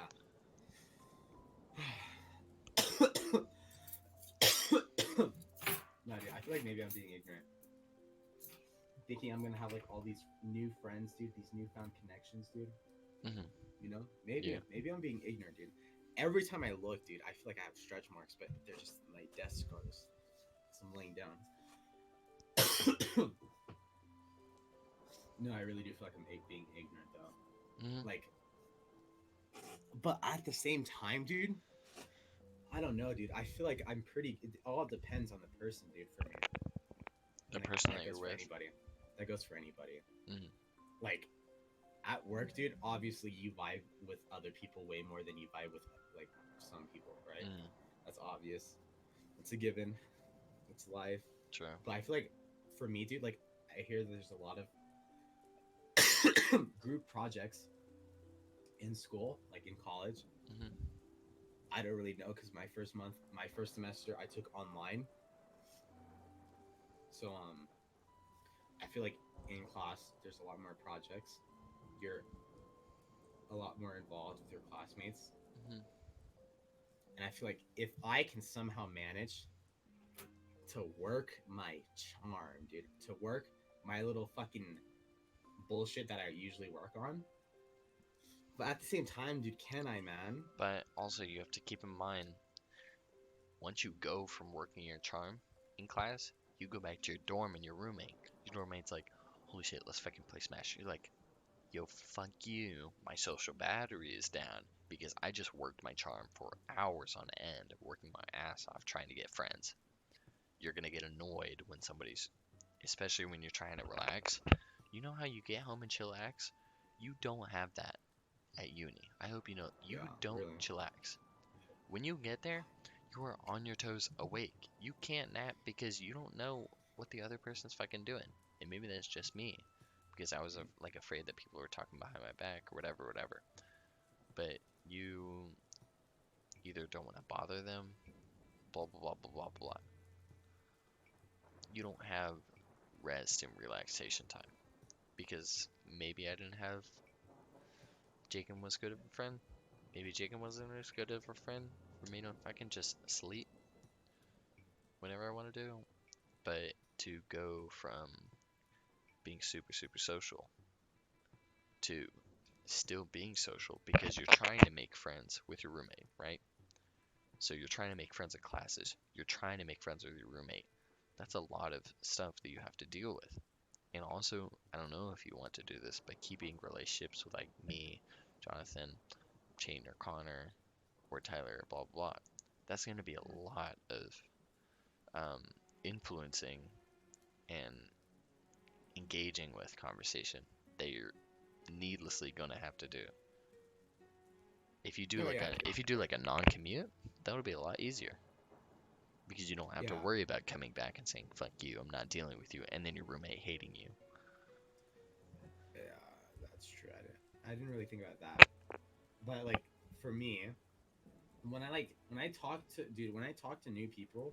No, dude, I feel like maybe I'm being ignorant. Thinking I'm gonna have like all these new friends, dude, these newfound connections, dude. Mhm. You know? Maybe Yeah. maybe I'm being ignorant, dude. Every time I look, dude, I feel like I have stretch marks, but they're just my desk scars. So I'm laying down. No, I really do feel like I'm being ignorant though. Mhm. Like, but at the same time, dude, I don't know, dude. I feel like I'm pretty. It all depends on the person, dude. For me, The and person that that goes you're for with. anybody. That goes for anybody. Mhm. Like at work, dude. Obviously, you vibe with other people way more than you vibe with like some people, right? Mhm. That's obvious. It's a given. It's life. True. But I feel like for me, dude, like I hear there's a lot of group projects in school, like in college. Mhm. I don't really know because my first semester, I took online. So I feel like in class there's a lot more projects. You're a lot more involved with your classmates, Mhm. and I feel like if I can somehow manage to work my charm, dude, to work my little fucking bullshit that I usually work on. But at the same time, dude, can I, man? But also, you have to keep in mind, once you go from working your charm in class, you go back to your dorm and your roommate. Your roommate's like, "Holy shit, let's fucking play Smash." You're like, "Yo, fuck you. My social battery is down because I just worked my charm for hours on end, working my ass off trying to get friends." You're gonna get annoyed when somebody's, especially when you're trying to relax. You know how you get home and chillax? You don't have that at uni. I hope you know you Yeah, don't really. chillax. When you get there, you are on your toes awake. You can't nap because you don't know what the other person's fucking doing. And maybe that's just me because I was like afraid that people were talking behind my back or whatever, whatever. But you either don't want to bother them, blah blah blah blah blah blah. You don't have rest and relaxation time because maybe I didn't have Jacob was good of a friend. Maybe Jacob wasn't as good of a friend for me to fucking just sleep whenever I want to do. But to go from being super super social to still being social because you're trying to make friends with your roommate, right? So you're trying to make friends in classes, you're trying to make friends with your roommate. That's a lot of stuff that you have to deal with. And also, I don't know if you want to do this, but keeping relationships with like me, Jonathan, Shane or Connor, or Tyler, blah blah. That's going to be a lot of um, influencing and engaging with conversation that you're needlessly going to have to do. Oh yeah, If you do like a non-commute, that would be a lot easier because you don't have to yeah, worry about coming back and saying fuck you, I'm not dealing with you, and then your roommate hating you. yeah. That's true. I didn't really think about that. But like for me, when I talk to dude, when I talk to new people,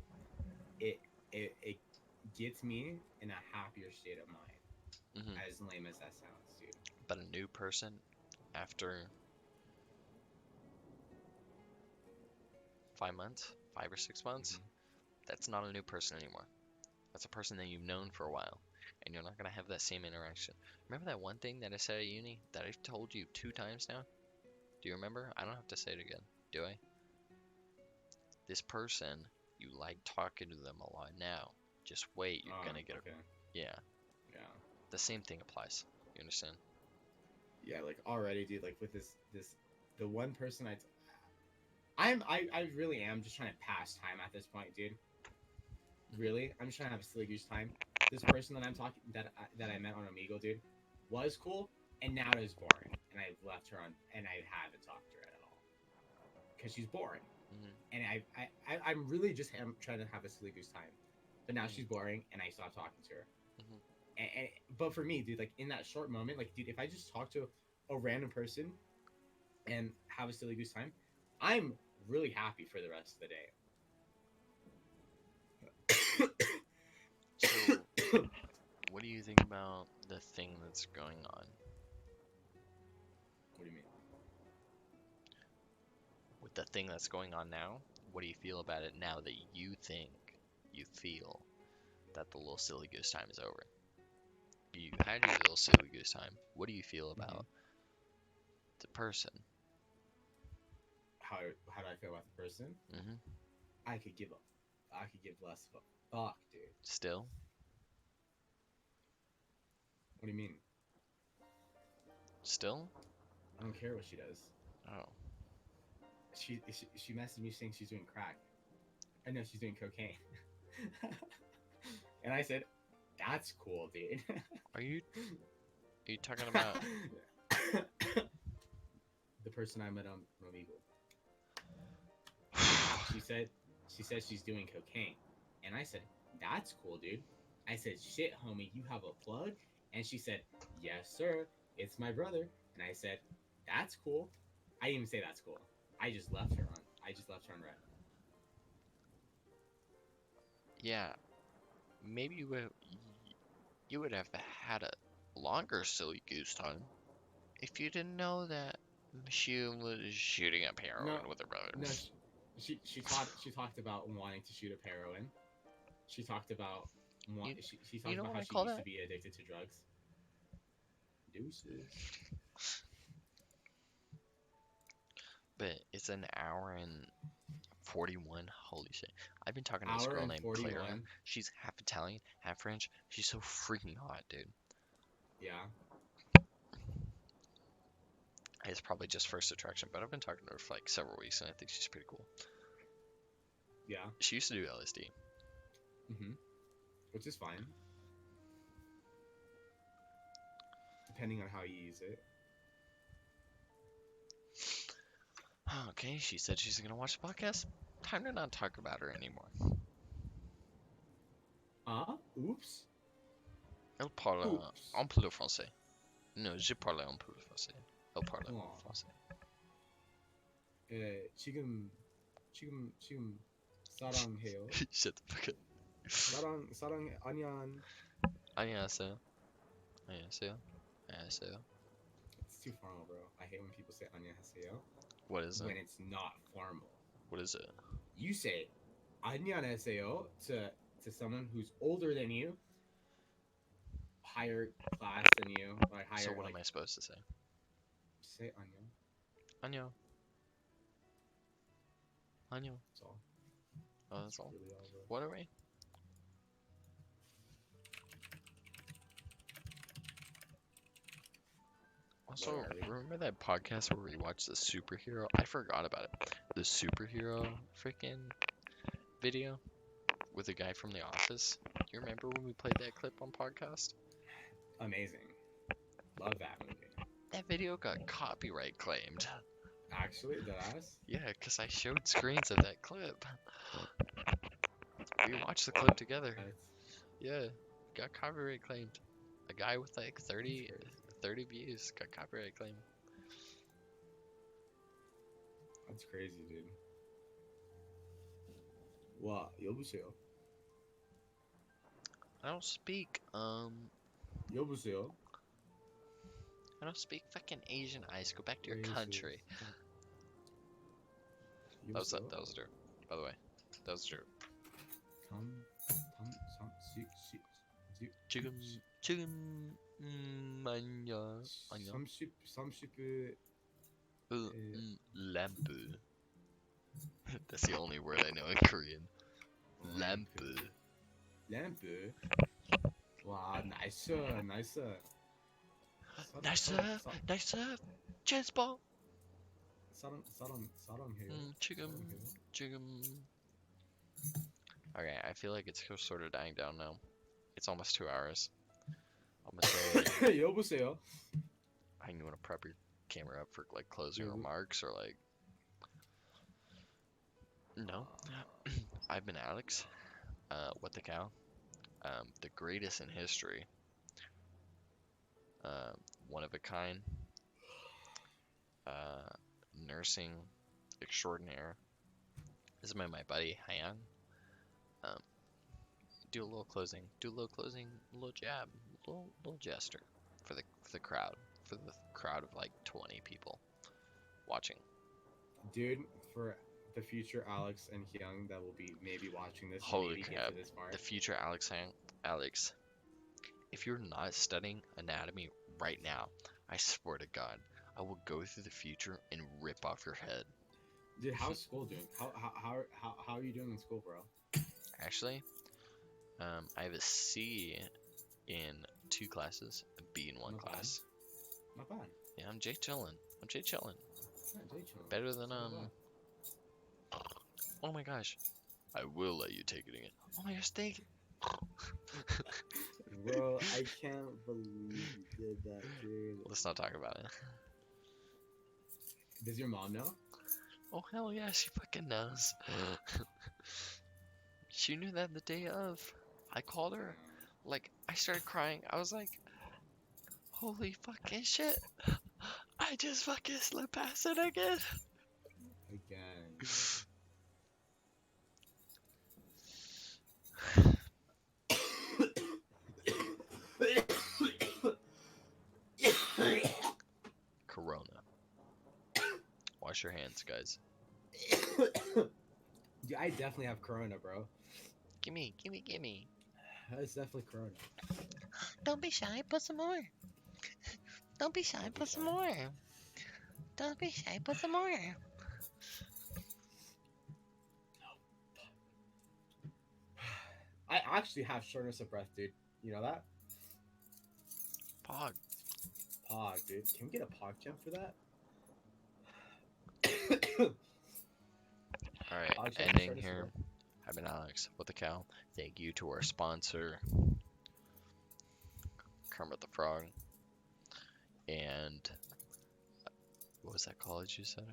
it gets me in a happier state of mind. Hmm. As lame as that sounds, dude. But a new person after 5 months, 5 or 6 months, Hmm. that's not a new person anymore. That's a person that you've known for a while, and you're not gonna have that same interaction. Remember that one thing that I said at uni that I've told you 2 times now? Do you remember? I don't have to say it again, do I? This person, you like talking to them a lot now. Just wait, you're gonna get a Okay. yeah. Yeah. The same thing applies. You understand? Yeah. Like already, dude. Like with the one person I really am just trying to pass time at this point, dude. Really, I'm just trying to have a silly goose time. This person that I'm talking that I met on Omegle, dude, was cool, and now is boring, and I've left her on, and I haven't talked to her at all because she's boring, Hmm. and I'm really just trying to have a silly goose time, but now Hmm. she's boring, and I stopped talking to her. Hmm. And but for me, dude, like in that short moment, like dude, if I just talk to a random person and have a silly goose time, I'm really happy for the rest of So, the day. what do you think about the thing that's going on? What do you mean? With the thing that's going on now, what do you feel about it now that you think, you feel that the little silly goose time is over? You had your little silly goose time. What do you feel about the person? How do I feel about the person? Mm-hmm. I could give less of a fuck, dude. Still? What do you mean? Still? I don't care what she does. Oh. She messaged me saying she's doing crack. I know she's doing cocaine. And I said, "That's cool, dude." Are you talking about? The person I met on Omegle. She said she's doing cocaine, and I said, "That's cool, dude." I said, "Shit, homie, you have a plug?" And she said, "Yes, sir. It's my brother." And I said, "That's cool." I didn't even say that's cool. I just left her on red. Yeah. Maybe you would have had a longer silly goose time if you didn't know that she was shooting up heroin with her brother. No, she talked about wanting to shoot up heroin. She talked about You, she you talked know about what how I she call used that? to be addicted to drugs. Deuces. But it's an hour and 41. Holy shit. I've been talking to this Hour girl and named Clara. 41. She's half Italian, half French. She's so freaking hot, dude. Yeah. It's probably just first attraction, but I've been talking to her for like several weeks, and I think she's pretty cool. Yeah. She used to do LSD. Which is fine. Depending on how you use it. Okay, she said she's gonna watch the podcast. Time to not talk about her anymore. Oops. Elle parle Oops. un peu le français. Non, je parle un peu le français. Elle parle Aw. français. 지금 사랑해요. Shut the fuck up. 사랑 안녕. 안녕하세요. 안녕하세요. 안녕하세요. It's too formal, bro. I hate when people say 안녕하세요 What is when it? it's not formal. What is it? You say 안녕하세요 to someone who's older than you, higher class than you, like higher. So what like, am I supposed to say? say 안녕. 안녕. 안녕. That's all. Oh, that's all. Really all, bro. What are we? Also, What are we? remember that podcast where we watched the superhero? I forgot about it. The superhero freaking video with the guy from The Office. You remember when we played that clip on podcast? Amazing. Love that movie. That video got copyright claimed. Actually, deadass. Yeah, because I showed screens of that clip. We watched the clip together. Yeah, got copyright claimed. A guy with like 30 views got copyright claimed. That's crazy, dude. 와, 여보세요. I don't speak 여보세요. I don't speak fucking Asian ice. Go back to your Racist. country. That was 여보세요? that was dirt. By the way, that was dirt. 지금 안녕. 30 lamp. That's the only word I know in Korean. Lamp. 램프. 와, 나이스. Nice. Chance ball. 사랑해요. 지금. Okay, I feel like it's sort of dying down now. It's almost 2 hours. I'm gonna say 여보세요. I think you want to prep your camera up for like closing Mhm. remarks or like. No. I've been Alex. What the cow? The greatest in history. One of a kind. Nursing extraordinaire. This is my buddy Hyang. Do a little closing, a little jab, a little gesture for the crowd, for the crowd of like 20 people watching. Dude, for the future Alex and Hyung that will be maybe watching this, Holy maybe crap. get to this far. The future Alex, if you're not studying anatomy right now, I swear to God, I will go through the future and rip off your head. Dude, how's school doing? How are you doing in school, bro? Actually, I have a C in 2 classes, a B in 1 Not bad. class. Not bad. Yeah, I'm Jay chillin'. Yeah, Jay chilling. Better than Not bad. Oh my gosh, I will let you take it again. Oh my gosh, thank you. Bro, I can't believe you did that, dude. Let's not talk about it. Does your mom know? Oh hell yeah, she fucking knows. She knew that the day of. I called her. Like, I started crying. I was like, holy fucking shit. I just fucking slipped past it again. Again. Corona. Wash your hands, guys. Dude, I definitely have corona, bro. Gimme. That's definitely corona. Don't be shy, put some more. Don't be shy, put some more. Don't be shy, put some more. I actually have shortness of breath, dude. You know that? Pog. Pog, dude. Can we get a pog jump for that? Alright, Pog jump for ending shortness of here. breath. I've been Alex. What the cow? Thank you to our sponsor, Kermit the Frog. And what was that college you said?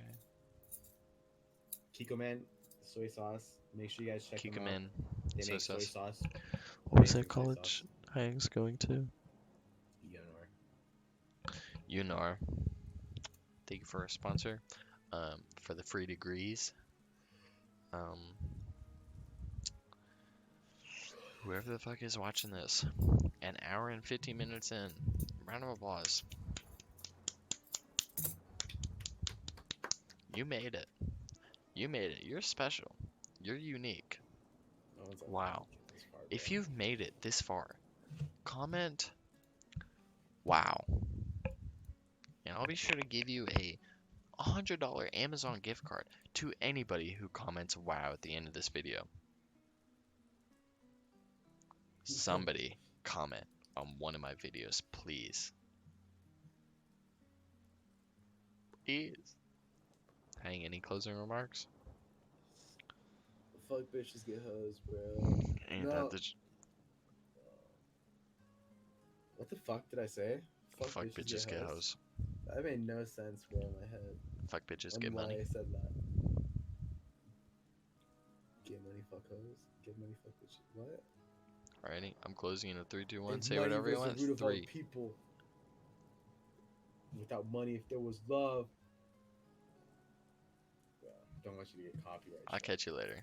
Kikoman soy sauce. Make sure you guys check them out. Kikkoman. They soy make soy sauce. sauce. What was Amazing that soy college sauce. Hyung's going to? Yonor. UNAR. Thank you for our sponsor. For the free degrees. Whoever the fuck is watching this, an hour and 15 minutes in. Round of applause. You made it. You made it. You're special. You're unique. No one's ever Wow. get this far, If bro. you've made it this far, comment wow. And I'll be sure to give you a $100 Amazon gift card to anybody who comments wow at the end of this video. Somebody comment on one of my videos, please. Please. Hang, any closing remarks? Fuck bitches get hoes, bro. Ain't No. that the What the fuck did I say? fuck bitches get hoes? That made no sense, bro, in my head. Fuck bitches On get why money. I said that. Get money, fuck hoes. Get money, fuck bitches. What? Alrighty, I'm closing in a 3, 2, 1. If Say money whatever you was the want. root of all 3. people. Without money, if there was love. Yeah, don't want you to get copyright. I'll strike. catch you later.